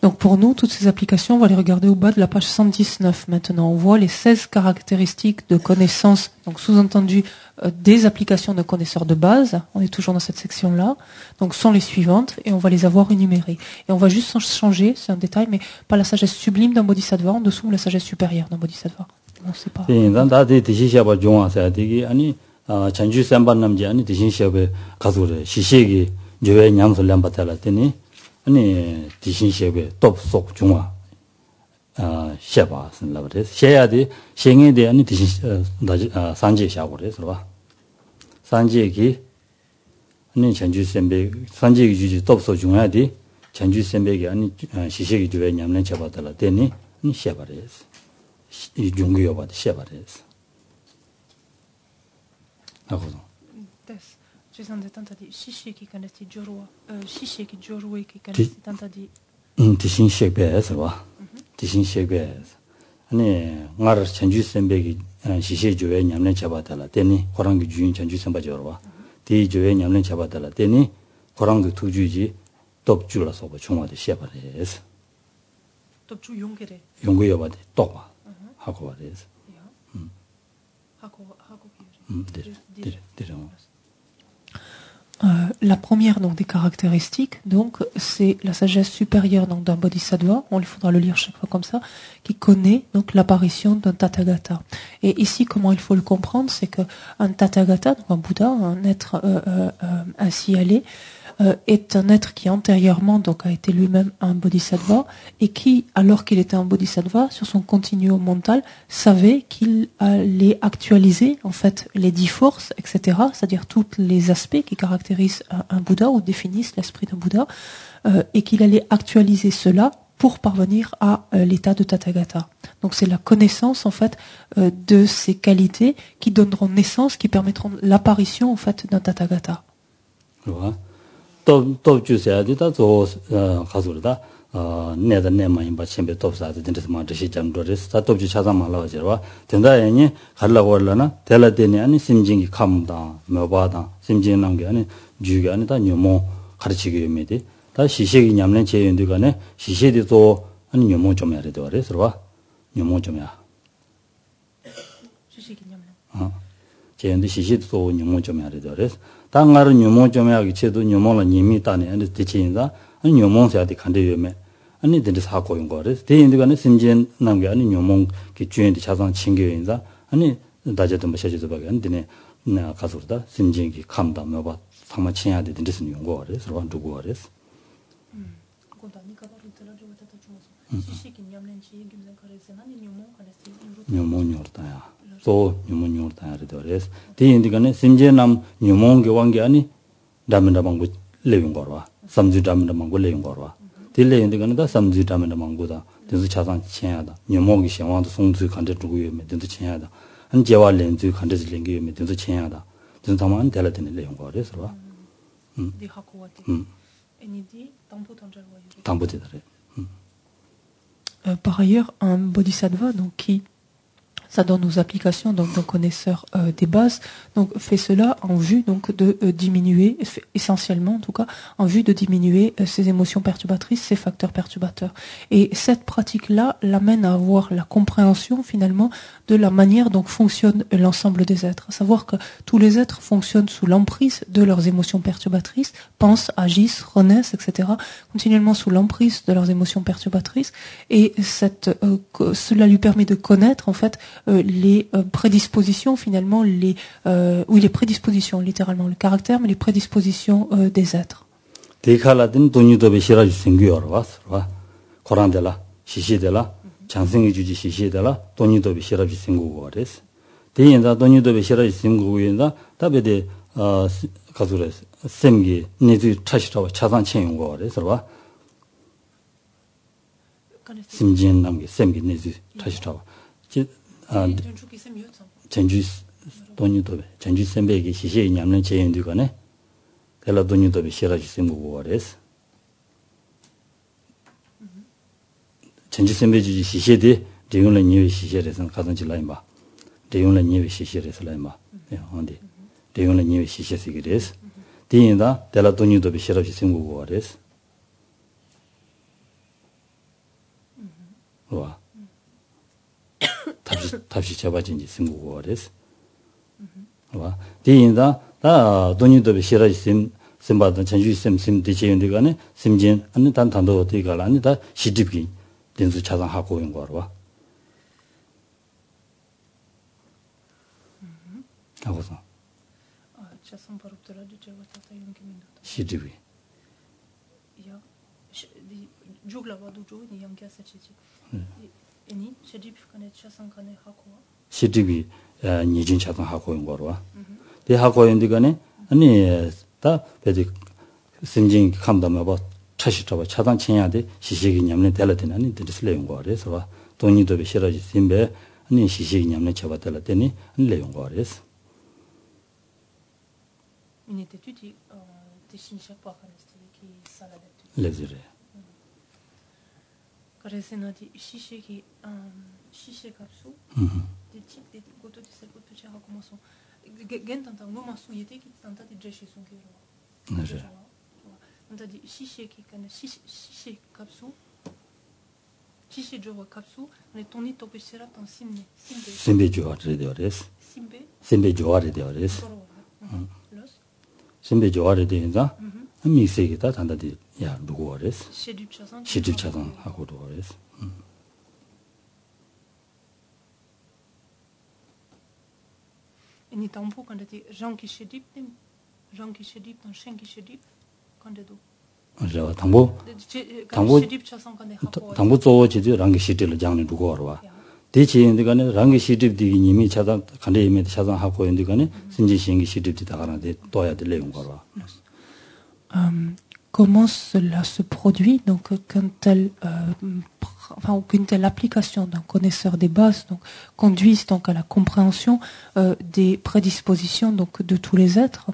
Donc pour nous, toutes ces applications, on va les regarder au bas de la page 119 maintenant. On voit les 16 caractéristiques de connaissance, donc sous-entendu des applications de connaisseurs de base. On est toujours dans cette section-là. Donc sont les suivantes et on va les avoir énumérées. Et on va juste changer, c'est un détail, mais pas la sagesse sublime d'un bodhisattva en dessous la sagesse supérieure d'un bodhisattva. On sait pas. chanju semban namji ani tishin shebe kazure shishegi jowe nyamso lambatala teni ani tishin shebe top sok jungwa sheba sin labare sheyade shenge de ani tishin sanje shagore sirba sanje ki ani chanju sembe sanje gi juji top sok jungwa de chanju sembe gi ani shishegi jowe nyamlen chabatala teni ani shebare 이 중국어 봐도 shebare Shisheki kanesti jorwa, shisheki jorweki kanesti tantadi. Tishin shekbees ba. Tishin shekbees. 아니 ngar chanju sembegi shishe jowe nyamlen chabatala teni korangi juin chanju semba jorwa. Ti jowe nyamlen chabatala teni korangi tujuji topjula soba chungwade shebares. Topju yongere. 용구여 봐도 똑바 하고 말해서. La première donc des caractéristiques, donc c'est la sagesse supérieure donc d'un bodhisattva. Il faudra le lire chaque fois comme ça, qui connaît donc l'apparition d'un tathagata. Et ici, comment il faut le comprendre, c'est que un tathagata, donc un Bouddha, un être ainsi allé, est un être qui antérieurement donc a été lui-même un bodhisattva et qui, alors qu'il était un bodhisattva, sur son continuum mental, savait qu'il allait actualiser en fait les 10 forces, etc., c'est-à-dire tous les aspects qui caractérisent un Bouddha ou définissent l'esprit d'un Bouddha, et qu'il allait actualiser cela pour parvenir à l'état de Tathagata. Donc c'est la connaissance en fait de ces qualités qui donneront naissance, qui permettront l'apparition en fait d'un Tathagata. 또 주셔야 되다 저 가서다 내가 내만 봐 쳔베 톱사도 된다만 저시 잠도레스 다 톱주 찾아 말라고 저와 된다야니 갈라고 할라나 될라데니 아니 심징이 감다 뭐바다 심징 남게 아니 주게 아니다 녀모 가르치기 위해데 다 시식이 냠는 제연들 간에 시시디도 아니 녀모 좀 해야 돼요 그래서 봐 녀모 좀 해야 시식이 냠는 제연들 시시도 녀모 좀 해야 돼요 그래서 당가를 녀모 좀 해야기 제도 녀모는 님이 따네 아니 대체인다 아니 녀모서야디 간대요매 아니 된데 사고 온 거래 대인들 간에 심진 남게 아니 녀모 기 주인데 자상 친교인다 아니 다제도 마셔지도 밖에 안 되네 나 가서다 심진기 감다 뭐봐 상마 친해야 돼 된데서 용 거래 서로 두고 거래 녀모 녀르다야 또 녀모 녀르다야 그래서 대인들 간에 심진남 녀모 교관게 아니 담는다 방법 레용 거라 삼주 담는다 방법 레용 거라 딜레인데 간에 다 삼주 담는다 방법다 된서 자상 친해야다 녀모기 생활도 송주 간데 두고 요매 된서 친해야다 한 제와 렌즈 간데 렌게 요매 된서 친해야다 된서 담만 될라되는 레용 거래 서로 Par ailleurs, un bodhisattva donc qui ça donne aux applications donc d'un connaisseur des bases, donc fait cela en vue donc de diminuer, essentiellement en tout cas, en vue de diminuer ces émotions perturbatrices, ces facteurs perturbateurs. Et cette pratique-là l'amène à avoir la compréhension finalement de la manière dont fonctionne l'ensemble des êtres, à savoir que tous les êtres fonctionnent sous l'emprise de leurs émotions perturbatrices, pensent, agissent, renaissent, etc., continuellement sous l'emprise de leurs émotions perturbatrices, et cela lui permet de connaître en fait les prédispositions finalement, les prédispositions littéralement, le caractère, mais les prédispositions des êtres. 장생이 주지 시시에다라 돈이도 비시라지 생고고 그래서 대인다 돈이도 비시라지 생고고인다 답에데 가수래 샘기 내주 차시라고 차단 채용고 그래서 봐 심진 남기 샘기 내주 차시라고 전주 돈이도 전주 샘배기 시시에 냠는 제인들가네 델라 돈이도 비시라지 생고고 그래서 전주 선배주지 시시에 대용을 니에 시시에서 가든지 라인바 대용을 니에 시시에서 라인바 언데 대용을 니에 시시에서 그래서 대인다 델라도니도 비시라지 생고고 그래서 와 답시 잡아진지 생고고 그래서 와 대인다 다 돈이도 비시라지 셈바던 전주 셈 대체연대간에 심진 아니 단단도 되가라 아니다 시집기 densu chazan hako yung warwa. Hakosan. Chazan paruptara di chewa tata yung kiminda. Shidiwi. Ya, jugla wadu jo ni yang kya sachichi. Eni shidib kane chazan kane hako wa. Shidiwi nijin chazan hako yung warwa. De hako yung digane ani ta pedi simjin kamdama ba 차시트와 차단 챙야데 시시기 냠네 달라데는 아니 드슬레용 거래서 돈이도 비시라지 심베 아니 시시기 냠네 쳐봐 달라데니 레용 거래서 une étude de Shinshak Pakanesti qui salade. 레즈레 그래서 나디 시시기 시시 값수 des types de goto de cette petite recommandation gentantan moment souillé qui tenta de jeter son cœur. On a dit chiché qui connaît chiché capsou chiché jour capsou on est tourné top sera dans simbe joare de ores simbe joare de ores simbe joare de 인자 미세기다 단다디 야 누구 ores 시집 차선 하고 ores et ni tampo quand dit Jean qui chedip dans chien qui chedip 저 당보 조지도 랑게 시티를 장는 두고 와라. 대체인데 간에 랑게 시티디 님이 차단 간에 이메 차단 하고 있는데 간에 신지신기 시티디 다가는데 또야 될 내용 거라. Comment cela se produit donc quand qu'une telle application d'un connaisseur des bases donc conduise donc à la compréhension des prédispositions donc de tous les êtres.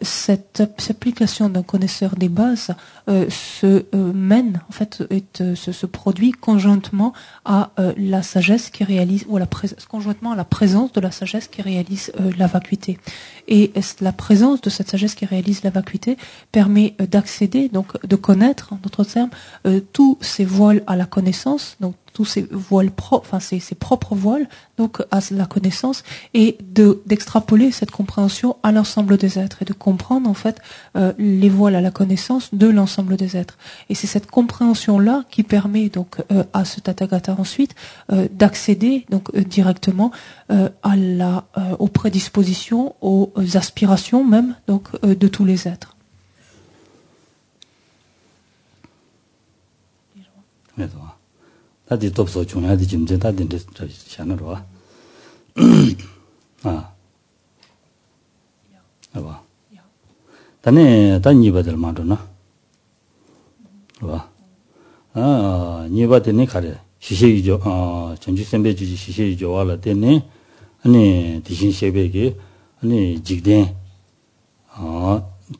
Cette application d'un connaisseur des bases se mène en fait se produit conjointement à la sagesse qui réalise ou conjointement à la présence de la sagesse qui réalise la vacuité, et la présence de cette sagesse qui réalise la vacuité permet d'accéder donc de connaître en d'autres termes tous ces voiles à la connaissance, donc tous ces voiles ces propres voiles donc à la connaissance, et d'extrapoler cette compréhension à l'ensemble des êtres et de comprendre en fait les voiles à la connaissance de l'ensemble des êtres. Et c'est cette compréhension là qui permet donc à ce Tathagata ensuite d'accéder donc directement aux prédispositions, aux aspirations même donc de tous les êtres. 다디 돕소 중요하디 짐제 다딘데 샤너로 와. 와. 다네 단이바들 마도나. 와. 니바데니 가래. 시시이죠. 전주 선배주지 시시이죠. 와라 되네. 아니 디신 셰베게 아니 직된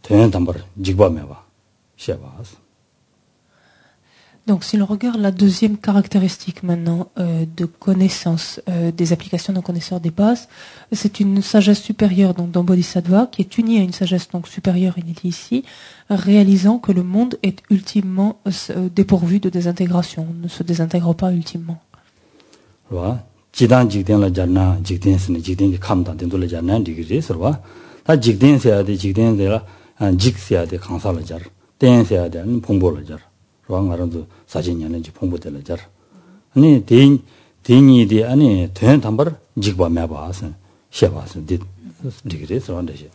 도연 담벌 직범해 봐. 셰바스. Donc, si l'on regarde la deuxième caractéristique maintenant de connaissance des applications d'un connaisseur des bases, c'est une sagesse supérieure donc dans Bodhisattva qui est unie à une sagesse donc supérieure, il est dit ici, réalisant que le monde est ultimement dépourvu de désintégration, ne se désintègre pas ultimement. Voilà. 지단 직된라 잘나 직된스네 직된이 감다 된돌라 잘나 디그리 서와 다 직된세야 돼 직된데라 직세야 돼 강사라 잘 땡세야 돼 봉보라 잘 왕아런도 사진년인지 봉보들라 잘 아니 대니디 아니 된 담벌 직바 매바스 셰바스 디그리 서한데시.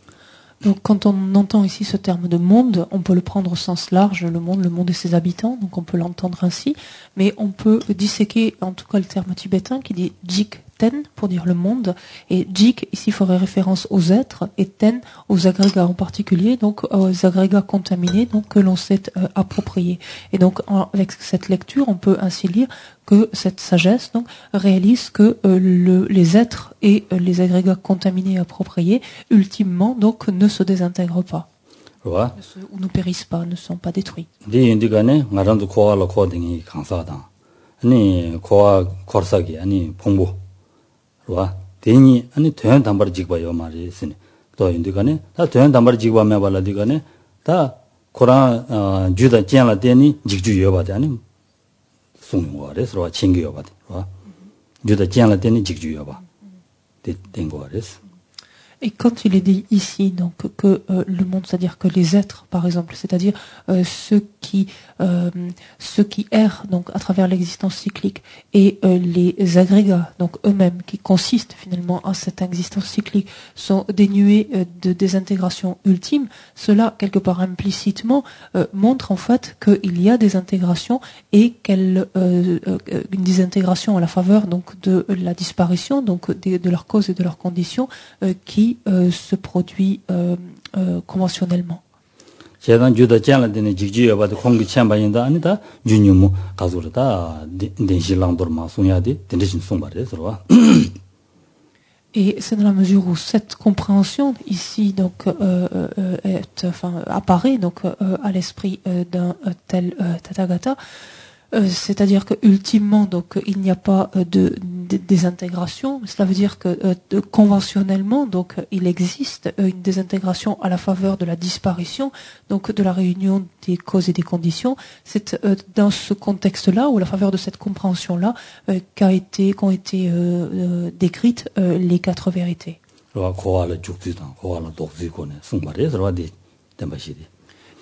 Donc, quand on entend ici ce terme de monde, on peut le prendre au sens large, le monde et ses habitants, donc on peut l'entendre ainsi, mais on peut disséquer, en tout cas, le terme tibétain qui dit Jik Ten pour dire le monde, et Jik ici ferait référence aux êtres, et Ten aux agrégats en particulier, donc aux agrégats contaminés, donc que l'on s'est approprié. Et donc, avec cette lecture, on peut ainsi lire que cette sagesse donc réalise que les êtres et les agrégats contaminés appropriés ultimement donc ne se désintègrent pas ou ne périssent pas, ne sont pas détruits. Et quand il est dit ici donc que le monde, c'est-à-dire que les êtres, par exemple, c'est-à-dire ceux qui errent donc à travers l'existence cyclique et les agrégats, donc eux-mêmes, qui consistent finalement à cette existence cyclique, sont dénués de désintégration ultime, cela quelque part implicitement montre en fait qu'il y a des intégrations et une désintégration à la faveur donc de la disparition donc de leurs causes et de leurs conditions qui se produit conventionnellement. Et c'est dans la mesure où cette compréhension ici donc apparaît donc à l'esprit d'un tel Tathagata, c'est-à-dire que ultimement donc il n'y a pas de désintégration. Cela veut dire que conventionnellement donc il existe une désintégration à la faveur de la disparition donc de la réunion des causes et des conditions. C'est dans ce contexte-là ou à la faveur de cette compréhension-là qu'ont été décrites les quatre vérités.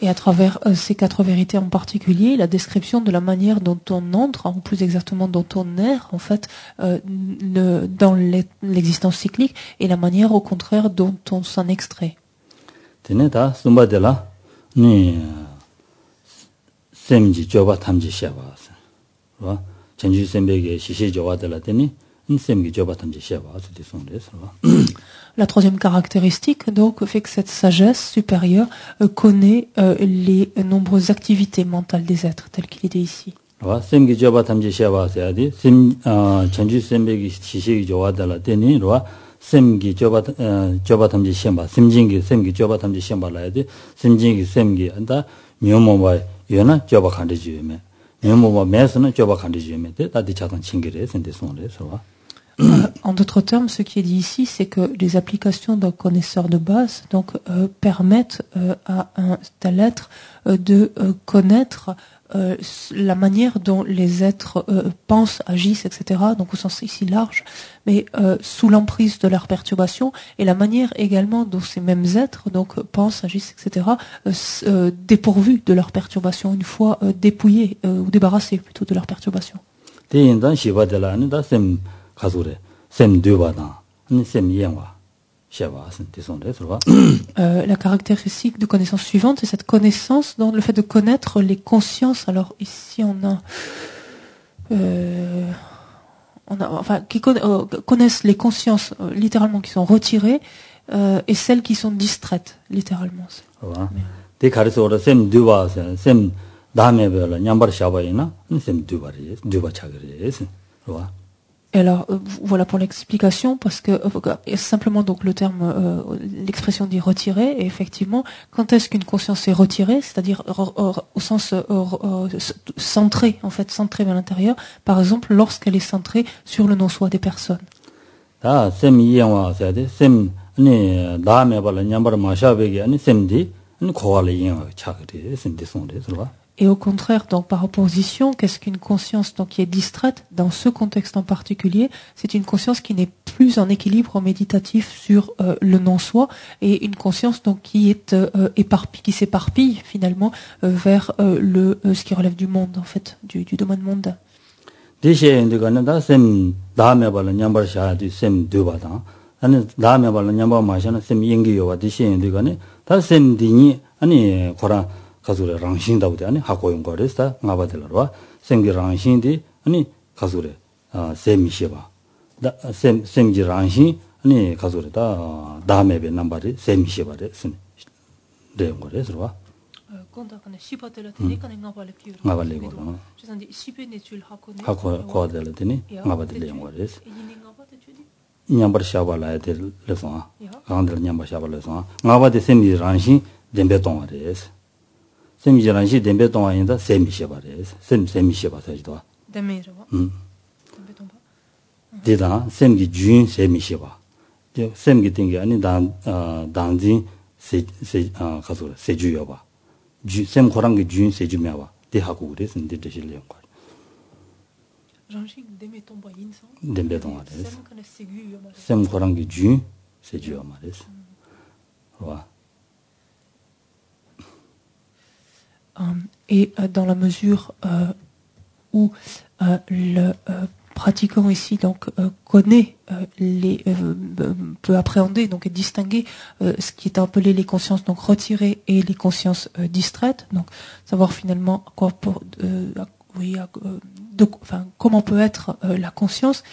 Et à travers ces quatre vérités en particulier, la description de la manière dont on entre, ou plus exactement dont on erre, en fait, dans l'existence cyclique, et la manière au contraire dont on s'en extrait. La troisième caractéristique donc fait que cette sagesse supérieure connaît les nombreuses activités mentales des êtres telles qu'il est dit ici. En d'autres termes, ce qui est dit ici, c'est que les applications d'un connaisseur de base donc permettent à un tel être de connaître la manière dont les êtres pensent, agissent, etc. Donc au sens ici large, mais sous l'emprise de leur perturbation, et la manière également dont ces mêmes êtres donc pensent, agissent, etc. Dépourvus de leur perturbation, une fois dépouillés ou débarrassés plutôt de leur perturbation. La caractéristique de connaissance suivante, c'est cette connaissance dans le fait de connaître les consciences. Alors ici on a qui connaissent les consciences littéralement qui sont retirées et celles qui sont distraites littéralement. Et alors, voilà pour l'explication, parce que simplement donc le terme, l'expression dit retirer, et effectivement, quand est-ce qu'une conscience est retirée, c'est-à-dire au sens centrée, en fait, centrée vers l'intérieur, par exemple, lorsqu'elle est centrée sur le non-soi des personnes. Ah, sem yengwa sade, sem ne dame bala nyambar mashabege ani semdi, ani khowale yengwa chakre, semdi sonde, c'est vrai. Et au contraire, donc par opposition, qu'est-ce qu'une conscience donc qui est distraite dans ce contexte en particulier? C'est une conscience qui n'est plus en équilibre méditatif sur le non-soi, et une conscience donc qui est qui s'éparpille finalement vers ce qui relève du monde, en fait, du domaine mondain. Deshe ndikana sem dame bala nyambar shadi sem dubata, ani dame bala nyambar mashana sem yengi yowa deshe ndikane, ta sem dini ani khora 가수래 랑신다고도 아니 하고 온 거랬다 나바들어와 생기 랑신디 아니 가수래 세미시바 생기 랑신 아니 가수래다 다음에 넘버리 세미시바래 쓴 내용 거래서 건다가네 시바들한테 나발레 피우로 나발레 거는 저한테 시베네 줄 하고네 하고 거들더니 나바들 내용 거래서 이니 나바데 주디 냠버 샤발라에 들려서 강들 냠버 샤발라서 나바데 세미 랑신 덴베동아래서 semjiranshi dembe tongwa yinda semi sheba res, semi sheba sajidwa. Dembe rwa? Dembe tongwa? Dida, semgi jun semi sheba. Semgi tingi ani danzin seju yoba. Sem korangi jun seju mewa. Di haku res, di deshil yongwa. Ranshin dembe tongwa yinsa? Dembe tongwa res. Sem kane segu yoba res. Sem korangi jun seju yoba res. Rwa. Et dans la mesure où le pratiquant ici donc connaît peut appréhender donc et distinguer ce qui est appelé les consciences donc retirées et les consciences distraites, donc savoir finalement comment peut être la conscience,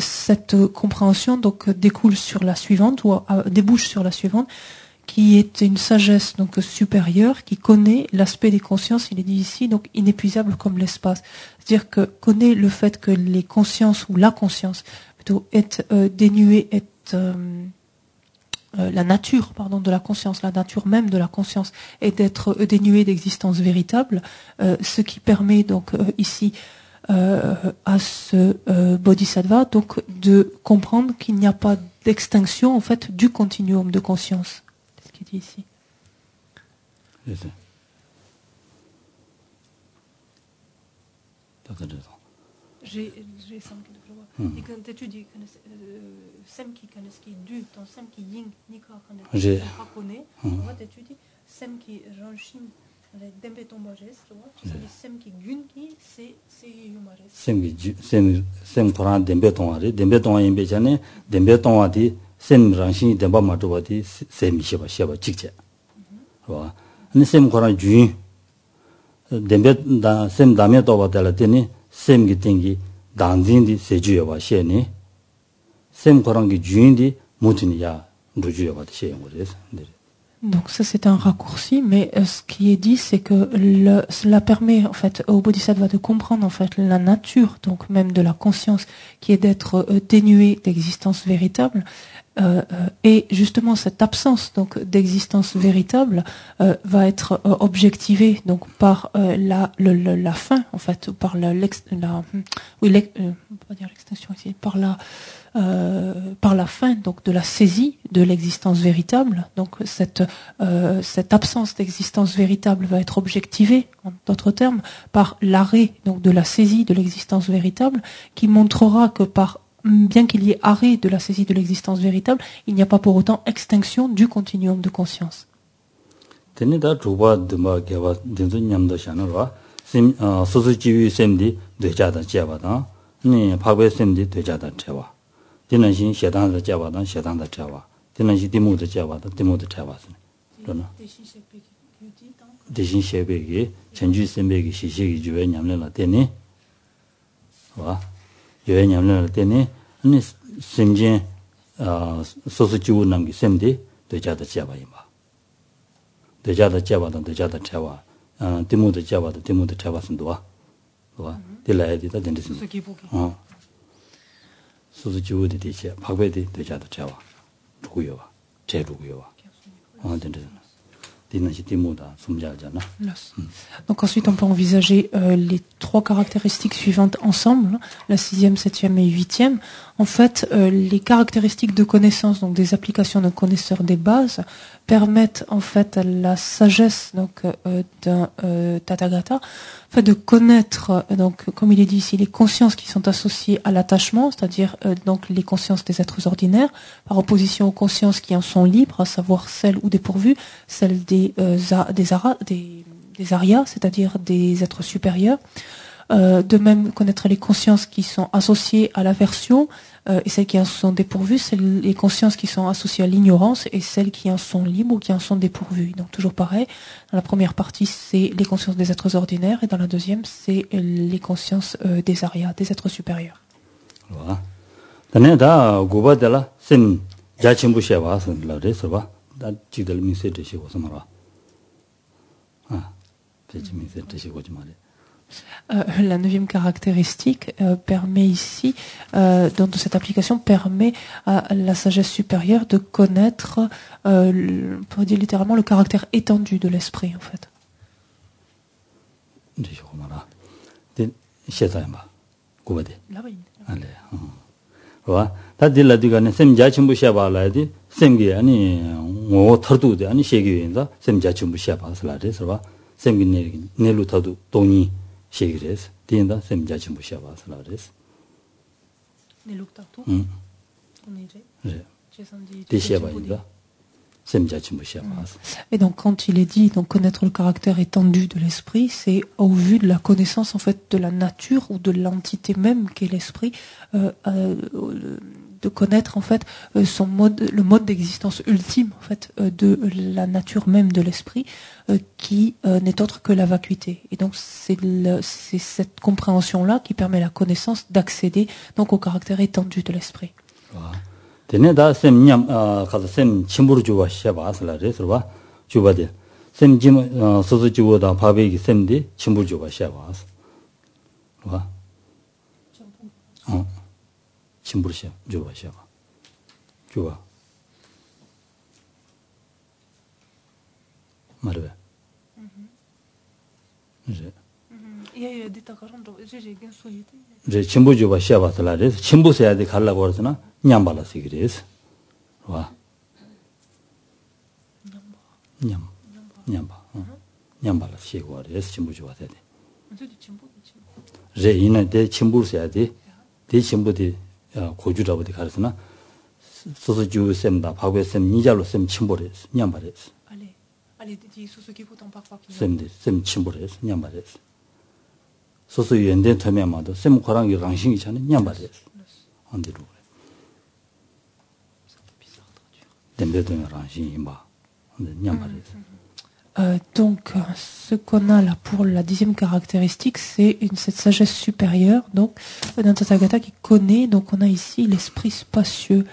cette compréhension donc découle sur la suivante ou débouche sur la suivante, qui est une sagesse donc supérieure, qui connaît l'aspect des consciences, il est dit ici, donc inépuisable comme l'espace. C'est-à-dire que connaît le fait que les consciences, ou la conscience, plutôt, est dénuée, la nature, de la conscience, la nature même de la conscience, est d'être dénuée d'existence véritable, ce qui permet donc ici à ce bodhisattva donc de comprendre qu'il n'y a pas d'extinction en fait du continuum de conscience. C'est ce qu'il dit ici. J'ai senti de voir. Et quand tu dis sem qui du dans sem qui ying nika quand tu connais, on va t'étudier sem qui ranchim les dembe tombages, tu vois, tu sais sem qui gun qui c'est yumares. Sem courant dembe tomba yembe jane dembe tomba di sem ranchim demba matuba di sem sheba chikche. Wa ni sem courant ju dembe da sem dame toba dela teni sem gi tingi danzin di seju wa sheni sem courant gi ju di mutuni ya ruju wa de sheyen gores. Donc ça c'est un raccourci, mais ce qui est dit c'est que cela permet en fait au bodhisattva de comprendre en fait la nature donc même de la conscience qui est d'être dénuée d'existence véritable, et justement cette absence donc d'existence véritable va être objectivée donc par la fin en fait, par on va dire l'extinction ici, par la fin donc de la saisie de l'existence véritable. Donc cette absence d'existence véritable va être objectivée, en d'autres termes, par l'arrêt donc de la saisie de l'existence véritable, qui montrera que bien qu'il y ait arrêt de la saisie de l'existence véritable, il n'y a pas pour autant extinction du continuum de conscience. Dinanxin xedan da jiawa dan xedan da jiawa. Dinanxin dimu da jiawa dan dimu da jiawa. Deshin xebegi, chenju senbegi, xixigi juwe nyamle la teni. Juwe nyamle la teni, ane semjen sosu jiwu namgi semdi doja da jiawa yinba. Doja da jiawa dan doja da jiawa. Dimu da jiawa dan dimu da jiawa senduwa. Dilaya di da dindi sendu. 소소 지우디 되지 박배디 되자도 자와 누구요 제 누구요 된다 되는 시 디모다 숨자잖아. Donc ensuite on peut envisager les trois caractéristiques suivantes ensemble, la 6e, 7e et 8e. En fait, les caractéristiques de connaissance, donc des applications de connaisseurs des bases, permettent en fait à la sagesse donc d'un Tathagata, en fait de connaître donc comme il est dit ici les consciences qui sont associées à l'attachement, c'est-à-dire donc les consciences des êtres ordinaires, par opposition aux consciences qui en sont libres, à savoir celles ou dépourvues, celles des arias, c'est-à-dire des êtres supérieurs. De même, connaître les consciences qui sont associées à l'aversion et celles qui en sont dépourvues, c'est les consciences qui sont associées à l'ignorance et celles qui en sont libres ou qui en sont dépourvues. Donc toujours pareil, dans la première partie, c'est les consciences des êtres ordinaires et dans la deuxième, c'est les consciences des arias, des êtres supérieurs. Voilà. D'année goubadela, c'est jachimbushia va, c'est la race va. Da jidal mi se de shi ko samara. C'est mi se de shi ko jumare. La 9e caractéristique permet ici, dans cette application, permet à la sagesse supérieure de connaître, on pourrait dire littéralement, le caractère étendu de l'esprit, en fait. 시기레스 디엔다 셈자치 무시아바스 라레스 넬룩타투 디시아바인가 셈자치 무시아바스. Et donc quand il est dit donc connaître le caractère étendu de l'esprit, c'est au vu de la connaissance en fait de la nature ou de l'entité même qu'est l'esprit, de connaître en fait son mode, le mode d'existence ultime en fait de la nature même de l'esprit, qui n'est autre que la vacuité. Et donc c'est cette compréhension là qui permet la connaissance d'accéder donc au caractère étendu de l'esprit. 데네다 셈냠 가서 셈 침부로 주와 시아바스라레 서바 주바데 셈 짐 소소 주보다 바베기 셈디 침부로 주와 시아바스 와 침부로 시아 주와 시아바 주와 말해 이제 침부 주와 시아바스라레 침부 세야 돼 갈라고 그러잖아. 냠발라서 그래서 와 냠발라서 시고 그래서 침부 좋아야 돼. 이제 이는 대 침부서야 돼. 대 침부디 고주라고 돼 가르스나 소소주 셈다 바고 셈 니잘로 셈 침부래서 냠발해서 알레디 소소기 보통 박박 셈 침부래서 냠발해서 소소 연대 터면마도 셈 거랑 이랑싱이 차는 냠발해서 안 되로 donc, ce qu'on a là pour la 10e caractéristique, c'est cette sagesse supérieure, donc d'un Tathagata qui connaît. Donc, on a ici l'esprit spacieux.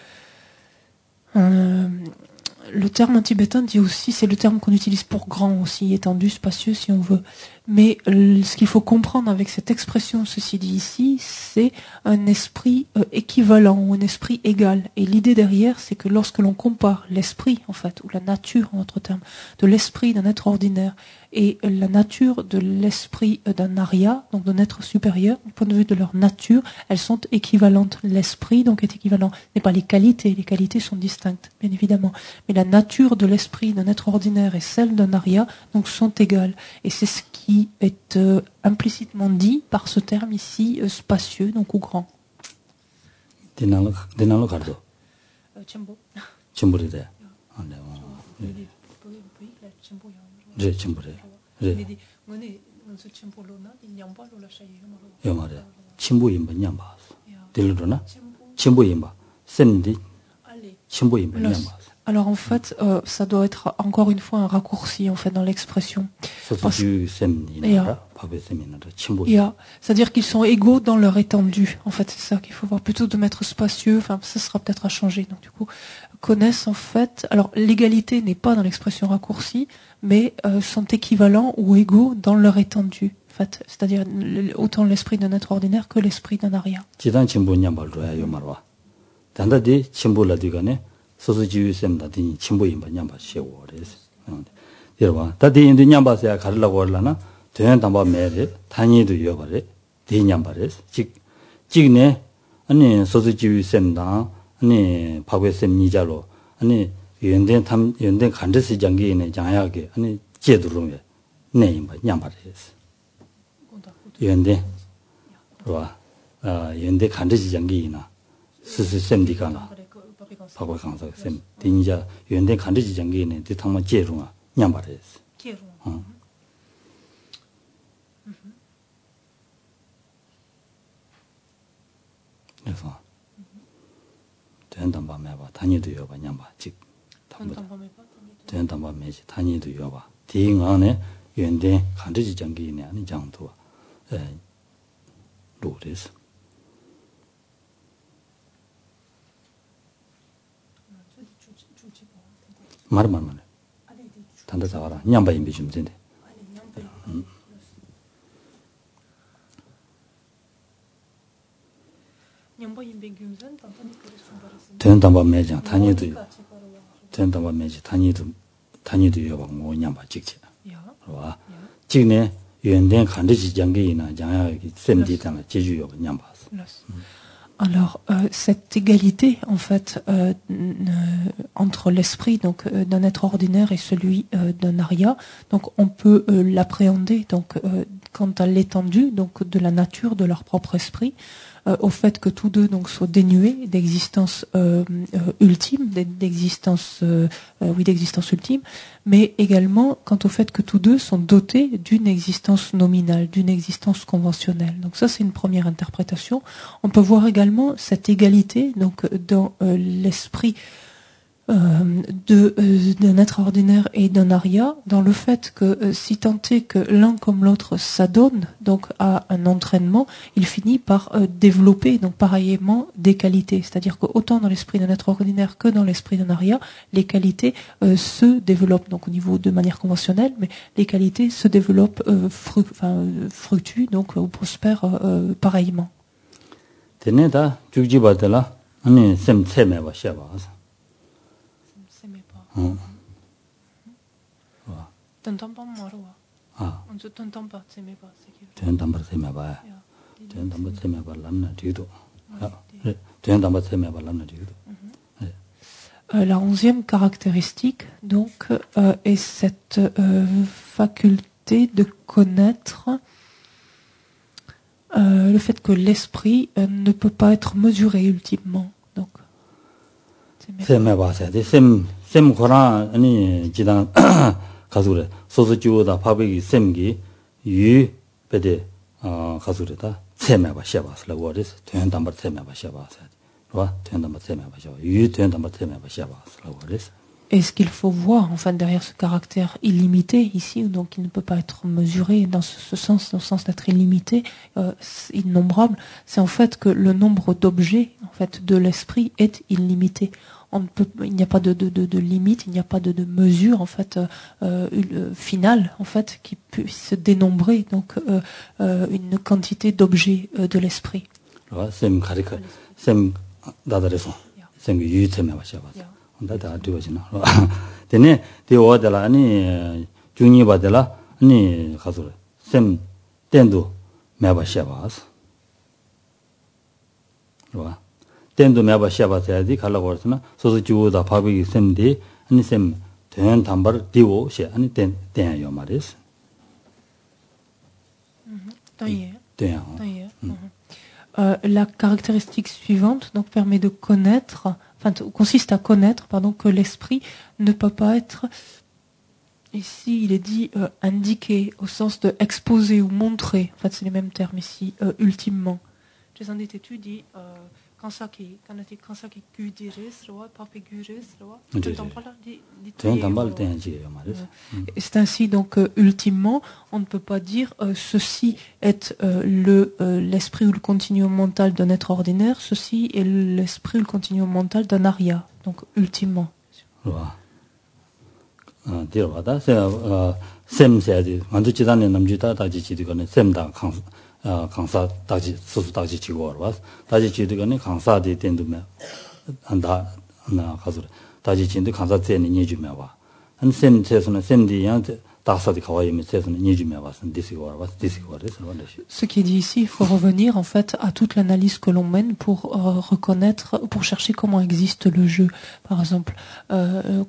Le terme en tibétain dit aussi, c'est le terme qu'on utilise pour grand aussi, étendu, spacieux si on veut. Mais ce qu'il faut comprendre avec cette expression, ceci dit ici, c'est un esprit équivalent ou un esprit égal. Et l'idée derrière, c'est que lorsque l'on compare l'esprit, en fait, ou la nature, en d'autres termes, de l'esprit d'un être ordinaire et la nature de l'esprit d'un arya, donc d'un être supérieur, du point de vue de leur nature, elles sont équivalentes. L'esprit, donc, est équivalent. Mais pas les qualités sont distinctes, bien évidemment. Mais la nature de l'esprit d'un être ordinaire et celle d'un arya, donc, sont égales. Et c'est ce qui est implicitement dit par ce terme ici, spacieux, donc, ou grand. Dinalo Cardo. Chimbo. Chimburide. 제 침부래. 제. 요말에 침부임바 냠바. 들으러나? 침부임바. 셈디. 침부임바 냠바. Alors en fait, ça doit être encore une fois un raccourci en fait dans l'expression. C'est-à-dire qu'ils sont égaux dans leur étendue. En fait, c'est ça qu'il faut voir. Plutôt de mettre spacieux, enfin ça sera peut-être à changer. Donc du coup, connaissent en fait. Alors l'égalité n'est pas dans l'expression raccourci, mais sont équivalents ou égaux dans leur étendue. En fait, c'est-à-dire autant l'esprit d'un être ordinaire que l'esprit d'un arya. 단다디 침불라디가네 소소지유 셈다디 침부임바 냠바 셰워레스 여러분 다디 인도 냠바세야 가르라고 하려나 되는 담바 매레 단위도 여바레 대냠바레스 직네 아니 소소지유 셈다 아니 파괴 셈 니자로 아니 연된 간데스 장기에 장야게 아니 제도로에 네임바 냠바레스 연된 와 연대 간데스 장기이나 스스 셈디가나 파괴 강사 셈 딘자 연대 간데스 장기에 대탕만 제로가 냠바레스 그래서 된단 밤에 봐 단위도 여봐 냠바 직 된단 밤에 단위도 여봐 대응 안에 연대 간지 장기네 아니 장도 로레스 말만 단다 잡아라 냠바 임비 좀 된대 된담바 매장 단위도 된담바 매지 단위도 여봐 뭐 냠바 직지 와 직내 연된 간지 장기이나 장야기 셈디당 제주요 냠바스 Alors, cette égalité, en fait, entre l'esprit donc d'un être ordinaire et celui d'un arya, donc on peut l'appréhender donc quant à l'étendue donc de la nature de leur propre esprit, au fait que tous deux donc soient dénués d'existence ultime, d'existence ultime, mais également quant au fait que tous deux sont dotés d'une existence nominale, d'une existence conventionnelle. Donc ça c'est une première interprétation. On peut voir également cette égalité donc dans l'esprit d'un être ordinaire et d'un arya, dans le fait que si tant est que l'un comme l'autre s'adonne donc à un entraînement, il finit par développer donc pareillement des qualités. C'est-à-dire que autant dans l'esprit d'un être ordinaire que dans l'esprit d'un arya, les qualités se développent donc au niveau de manière conventionnelle, mais les qualités se développent fructuent donc ou prospèrent pareillement. 되네다 죽지바들라 아니 셈체메 봐셔봐 T'entends pas moi on se t'entend pas c'est mais pas c'est qui 된담바 셈해봐 된담바 셈해봐 람나 뒤도 된담바 셈해봐 람나 뒤도 La 11e caractéristique donc est cette faculté de connaître le fait que l'esprit ne peut pas être mesuré ultimement. Donc, 셈 고라 아니 지단 가수래 소소지오다 파베기 셈기 유 베데 가수래다 셈해봐 셔봐스라 워레스 된담바 셈해봐 셔봐스 와 된담바 셈해봐 셔 유 된담바 셈해봐 셔봐스라 워레스. Et ce qu'il faut voir, enfin, derrière ce caractère illimité ici, donc il ne peut pas être mesuré dans ce sens, dans le sens d'être illimité, innombrable, c'est en fait que le nombre d'objets, en fait, de l'esprit est illimité. Il n'y a pas de limite, il n'y a pas de mesure, en fait, finale, en fait, qui puisse dénombrer donc une quantité d'objets de l'esprit. 다다 되어지나 되네 되어달라 아니 중이 받달라 아니 가서 셈 땐도 매바셔봐스 와 땐도 매바셔봐야지 갈라고 그러잖아 소소 주우다 밥이 셈디 아니 셈 된 담바를 디오시 아니 땐요 말이스 La caractéristique suivante donc permet de connaître, consiste à connaître que l'esprit ne peut pas être, ici il est dit indiqué au sens de exposer ou montrer, en fait c'est les mêmes termes ici, ultimement. J'ai en étude dit kansaki gudiris papi gudiris c'est ainsi donc ultimement on ne peut pas dire ceci est l'esprit ou le continuum mental d'un être ordinaire, ceci est l'esprit ou le continuum mental d'un arya, donc ultimement. 디로다 셈세야지 완전 지단에 남주다 다지 지디거는 셈다 강사 다지 소수 다지 지고 와 다지 지디거는 강사디 된도면 안다 나 가서 다지 진도 간사제는 니주면 와. 한 셈체서는 셈디한테 다사디 가와이면 세서는 니주면 와서 디시고 와 디시고 그래서 Ce qui est dit ici, il faut revenir en fait à toute l'analyse que l'on mène pour reconnaître, pour chercher comment existe le jeu, par exemple,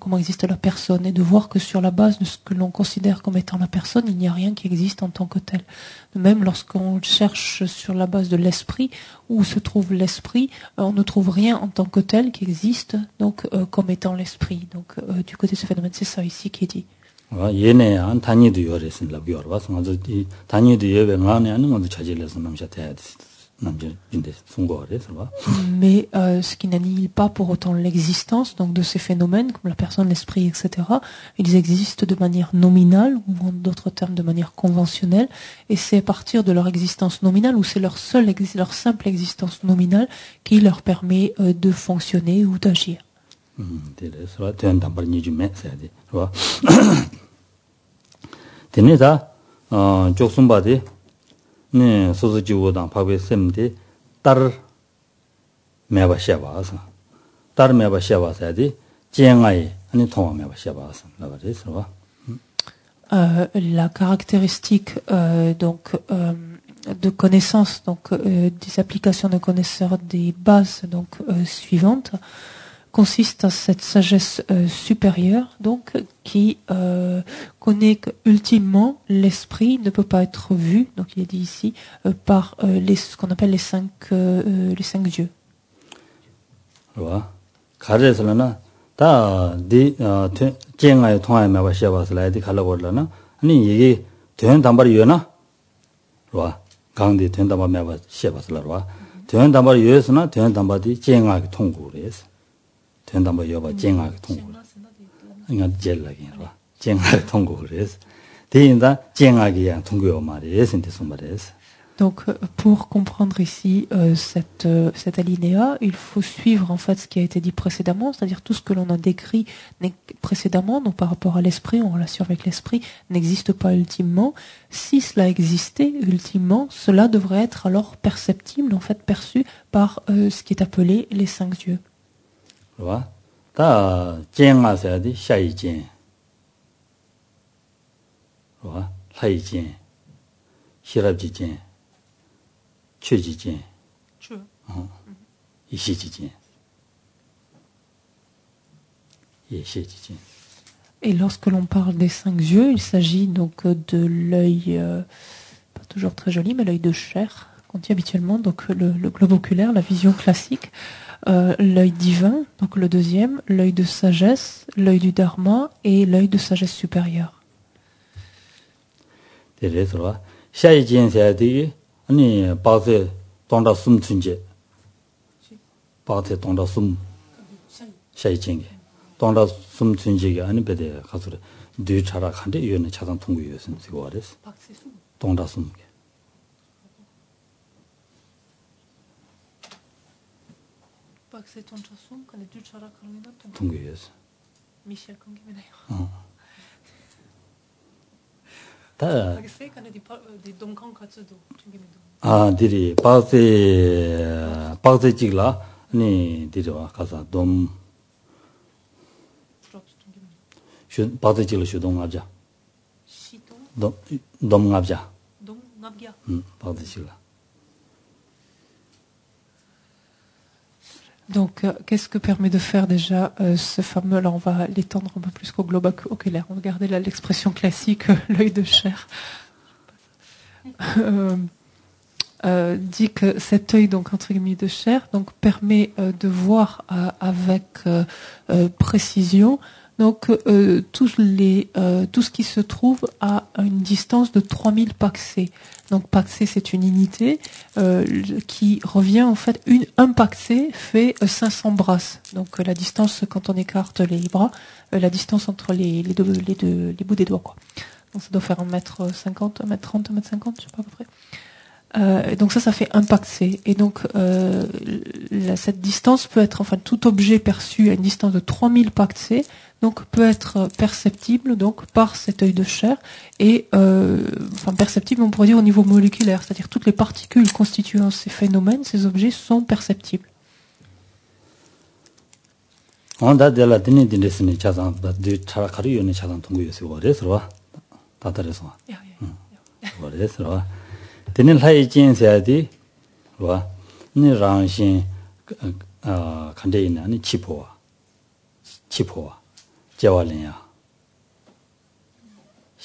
comment existe la personne, et de voir que sur la base de ce que l'on considère comme étant la personne, il n'y a rien qui existe en tant que tel. Même lorsqu'on cherche sur la base de l'esprit, où se trouve l'esprit, on ne trouve rien en tant que tel qui existe, donc comme étant l'esprit. Donc du côté de ce phénomène, c'est ça ici qui est dit. 얘네 안 단위도 요래선라 비어라 봐서 아주 이 단위도 예배 안에 하는 것도 자질해서 남자 돼야 돼. 남자 인데 송거래서 봐. Mais ce qui n'annihile pas pour autant l'existence donc de ces phénomènes comme la personne, l'esprit, etc. Ils existent de manière nominale ou en d'autres termes de manière conventionnelle et c'est à partir de leur existence nominale ou c'est leur simple existence nominale qui leur permet de fonctionner ou d'agir. 그래서 대한 담발이 좀 했어야 돼. 봐. 되네다 쪽순바디 네 소소지고당 밥에 셈데 딸 매바샤바서 딸 매바샤바서 돼. 쟁아이 아니 통화 매바샤바서 나가래서 봐. La caractéristique de connaissance donc des applications de connaisseurs des bases donc suivantes consiste à cette sagesse supérieure, donc qui connaît qu'ultimement l'esprit ne peut pas être vu, donc il est dit ici, par ce qu'on appelle les cinq yeux. 가르에서는 다디 쟁아의 통화에 매바 시아바스라이디 갈라고르라나 아니 이게 된 담발이 요나 와 강디 된 담발 매바 시아바스라와 된 담발이 요에서나 된 담발이 쟁아의 통구래서 된다고 여봐 쟁하게 통고. 그러니까 젤라게 봐. 쟁하게 통고 그래서 대인다 쟁하게 양 통고요 말이에요. 근데 말이에요. Donc pour comprendre ici cet alinéa, il faut suivre en fait ce qui a été dit précédemment, c'est-à-dire tout ce que l'on a décrit précédemment, donc par rapport à l'esprit, en relation avec l'esprit, n'existe pas ultimement. Si cela existait ultimement, cela devrait être alors perceptible, en fait perçu par ce qui est appelé les cinq yeux. 와, 다 쟁아서야 돼, 샤이쟁. 와, 하이쟁, 히랍지쟁, 최지쟁, 이시지쟁, 예시지쟁. Et lorsque l'on parle des cinq yeux, il s'agit donc de l'œil, pas toujours très joli, mais l'œil de chair, qu'on dit habituellement, donc le globe oculaire, la vision classique. L'œil divin, donc le deuxième, l'œil de sagesse, l'œil du dharma et l'œil de sagesse supérieure. 그래서 샤이진세야디 아니 바세 동다 숨춘제 바세 동다 숨 샤이진게 동다 숨춘제게 아니 베데 가서래 뒤차라 칸데 이거는 차상 통구였음 지고 말했어 동다 숨게 통구였어. 미셸 컨기메나요. 다. 아, 디리 바세 찍라. 아니, 디리와 가서 돔. 바세 찍을 수동 합자. 돔 합자. 돔 합자. 바세 찍라. Donc, qu'est-ce que permet de faire déjà ce fameux, là on va l'étendre un peu plus qu'au globe oculaire, on va garder là l'expression classique, l'œil de chair, dit que cet œil, donc entre guillemets de chair, donc permet de voir avec précision donc tout ce qui se trouve à une distance de 3000 paksé. Donc paksé c'est une unité qui revient en fait un paksé fait 500 brasses. Donc la distance quand on écarte les bras, la distance entre les bouts des doigts quoi. Donc ça doit faire 1m50, 1m30, 1m50, je sais pas à peu près. Donc ça fait un paksé. Et donc cette distance peut être, enfin tout objet perçu à une distance de 3000 paksé, donc peut être perceptible donc par cet œil de chair et enfin perceptible on pourrait dire au niveau moléculaire, c'est-à-dire toutes les particules constituant ces phénomènes, ces objets sont perceptibles. onda de la dini dinesini chazan da de charakari yone chazan tungu yosi waresro tatareso waresro dini lai jin sayadi wa ni rangshin kande ina ni chipowa jawalinya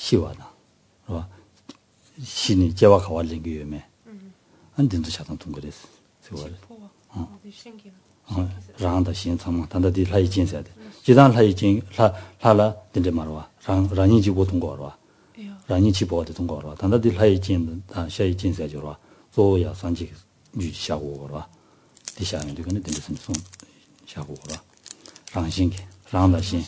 시와다. 어. 신이 제와 가war린 게 요매. 안 된도 차단 동거랬어. 세월. 라한다 신 참마 단다디 라이 진사야 돼. 지단 라이 진 라라 된데 말와. 랑이 지고 동거와. 랑이 지고도 동거와. 단다디 라이 진 샤이 진사야 줘라. 조야 산지 유지하고와. 디샤는 되거든 된데 손 샤고와. 랑신게 랑다 신.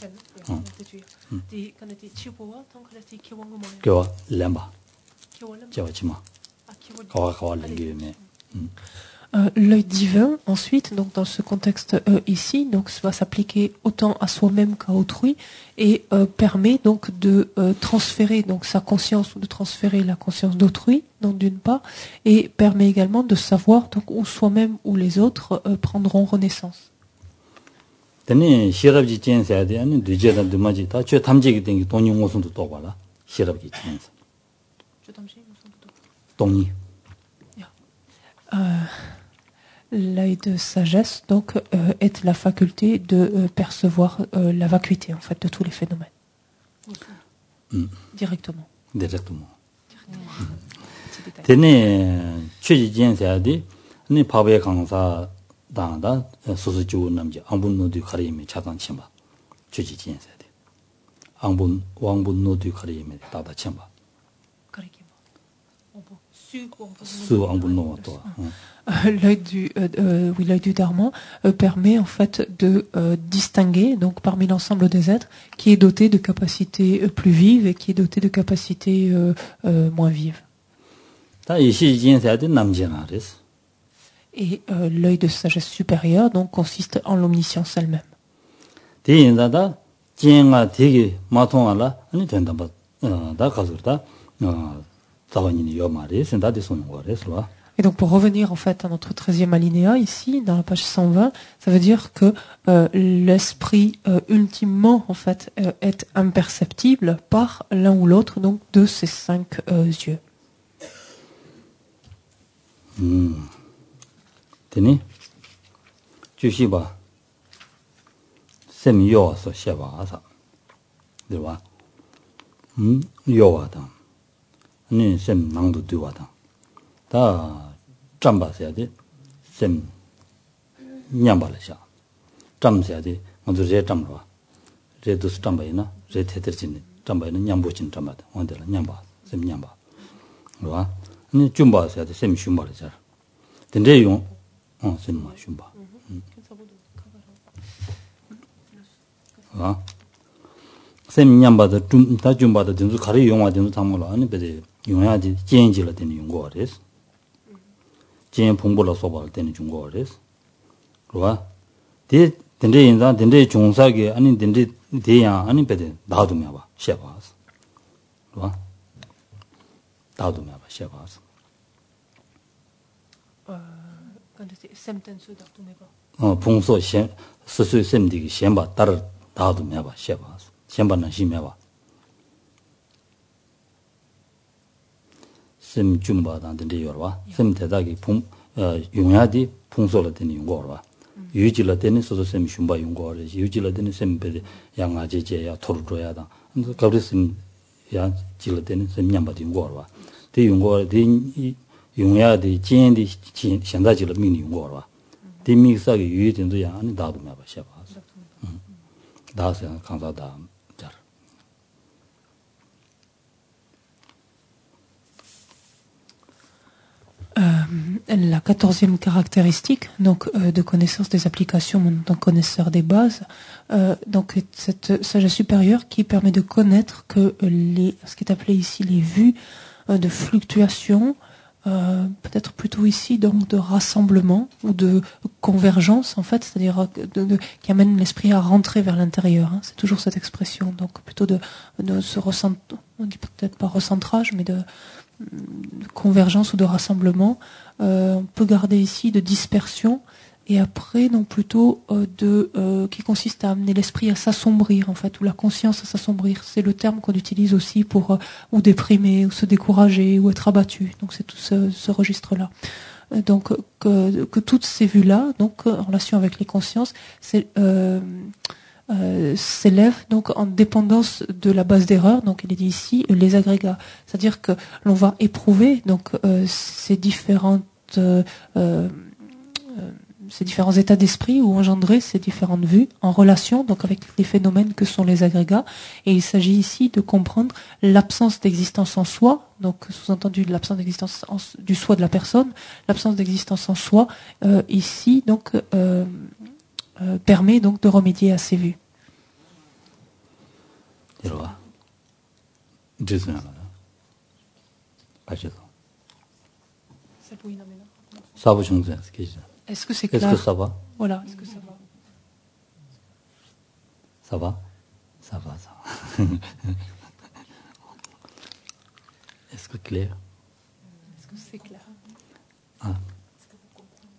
L'œil divin, ensuite, donc dans ce contexte ici, donc va s'appliquer autant à soi-même qu'à autrui et permet donc de transférer donc sa conscience ou de transférer la conscience d'autrui, donc d'une part, et permet également de savoir donc où soi-même ou les autres prendront renaissance. Tene 시럽지 진사야데 아니 뒤제다 드마지 다 최 탐지기 된게 돈이 무슨도 또 봐라. 시럽지 진사. 돈이. L'œil de sagesse donc est la faculté de percevoir la vacuité en fait de tous les phénomènes. Directement. Tene 최지 진사야데 아니 파베 강사 다다 소소 좋은 남자 안분노도 가리면 차단 쳔바 주지 진사야 돼. 안분 왕분노도 가리면 다다 쳔바. 가리기마. 수 안분노 또. L'œil du Dharma permet en fait de distinguer donc parmi l'ensemble des êtres qui est doté de capacités plus vives et qui est doté de capacités moins vives. 다 이시 진사야 돼 남자나 그랬어. Et l'œil de sagesse supérieure donc consiste en l'omniscience elle-même. 대인자다 진가 되게 마통하라 아니 된다 다 가서다 자원이 요 말이 sen다데 손 거래서. Et donc pour revenir en fait à notre 13e alinéa ici dans la page 120, ça veut dire que l'esprit ultimement en fait est imperceptible par l'un ou l'autre donc de ces 5 yeux. 되니 주시바 셈 요서 셔봐서 들어와 요와다 아니 셈 망도 되와다 다 잠바셔야 돼셈 냠발샤 잠셔야 돼 먼저 제 잠봐 제도 잠바이나 제 테터진 잠바이나 냠보진 잠바다 원들라 냠바 셈 냠바 들어와 아니 좀 봐셔야 돼셈 shum발자 근데 용 셈마 shum바 셈 냠바다 좀다 좀바다 된도 가리 용화된도 담물어 아니 베데 용야지 젠지라 되는 용거레스 젠 봉보라 소발 되는 용거레스 그와 데 된데 인자 된데 종사게 아니 된데 대야 아니 베데 나도 봐 셔봐서 그와 나도 봐 셔봐서 봉소 스스 셈디기 셈바 따르 나도 봐 셔봐서 셈바는 심해봐 셈 줌바단데 요르와 셈 대다기 용야디 풍소라 되는 용거와 유지라 되는 소소 셈 shum바 용거를 유지라 되는 셈 베 양아제제야 토르로야다 그래서 가브리스 야 지라 되는 셈 냠바디 용거와 대 용거 대 용야디 진디 현자지라 미니 용거와 대 미사게 유지된도 야 아니 나도 봐 셔봐 다서 강사다 La 14e caractéristique donc de connaissance des applications d'un connaisseur des bases donc cette sagesse supérieure qui permet de connaître que ce qui est appelé ici les vues de fluctuation peut-être plutôt ici donc de rassemblement ou de convergence en fait, c'est-à-dire qui amène l'esprit à rentrer vers l'intérieur, hein. C'est toujours cette expression, donc plutôt de se recentrer, on dit peut-être pas recentrage mais de convergence ou de rassemblement. On peut garder ici de dispersion Et après, donc plutôt qui consiste à amener l'esprit à s'assombrir, en fait, ou la conscience à s'assombrir. C'est le terme qu'on utilise aussi pour ou déprimer, ou se décourager, ou être abattu. Donc c'est tout ce registre-là. Donc que toutes ces vues-là, donc en relation avec les consciences, s'élèvent donc en dépendance de la base d'erreur. Donc il est dit ici les agrégats, c'est-à-dire que l'on va éprouver donc ces différents états d'esprit ou engendrer ces différentes vues en relation donc avec les phénomènes que sont les agrégats. Et il s'agit ici de comprendre l'absence d'existence en soi, donc sous-entendu l'absence d'existence du soi de la personne, l'absence d'existence en soi ici donc permet donc de remédier à ces vues. Est-ce que c'est clair? Est-ce que ça va? Voilà, est-ce que ça va? Ça va? Ça va, ça va. Est-ce que clair? Est-ce que c'est clair? Ah.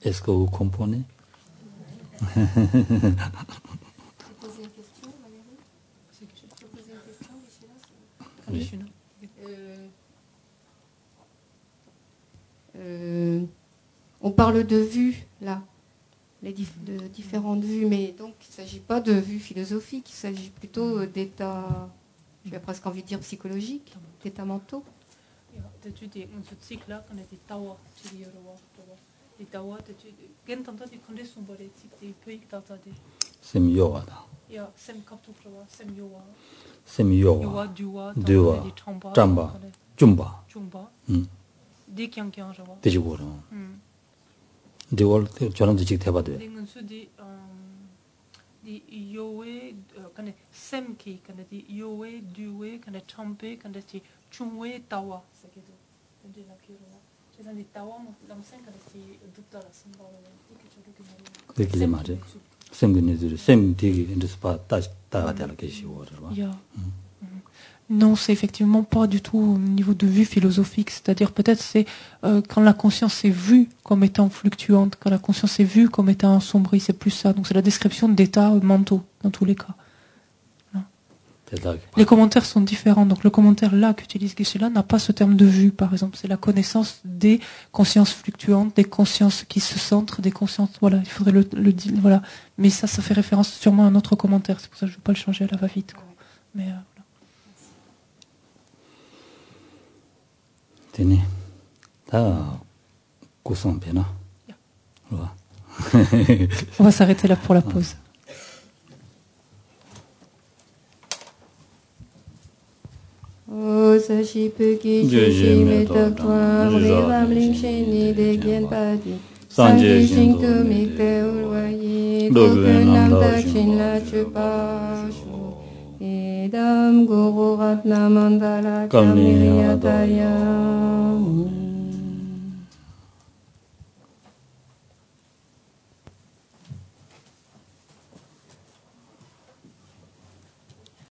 Est-ce que vous comprenez? On parle de vues, là, de différentes vues, mais donc il ne s'agit pas de vues philosophiques, il s'agit plutôt d'états, j'ai presque envie de dire psychologiques, d'états mentaux. Semyowa, Dewa, Chamba, Jumba. 되지고로. Dewa 저런 데 직대 봐도. di yowe kana semki kana di yowe duwe kana champe kana ti chungwe tawa sakedo de la kiro c'est dans les tawa l'amsen kana ti dutta la samba que qu'il est marre semgene sem tigi induspa ta dala keshiwo ya non, c'est effectivement pas du tout au niveau de vue philosophique. C'est-à-dire peut-être c'est quand la conscience est vue comme étant fluctuante, quand la conscience est vue comme étant assombrie, c'est plus ça. Donc c'est la description d'états mentaux dans tous les cas. Les commentaires sont différents. Donc le commentaire là qu'utilise Geshe-la n'a pas ce terme de vue, par exemple. C'est la connaissance des consciences fluctuantes, des consciences qui se centrent, des consciences... Voilà, il faudrait le dire. Voilà. Mais ça fait référence sûrement à un autre commentaire. C'est pour ça que je ne vais pas le changer à la va-vite. Quoi. Mais... Tene, ta kusong pena. On va s'arrêter là pour la pause. O sashi puki shishi metakwa revam lingsheni de genpadi sanji shingtu mikte urwayi koken namdak shinla chupashu idam guru ratna mandala kamniyatayami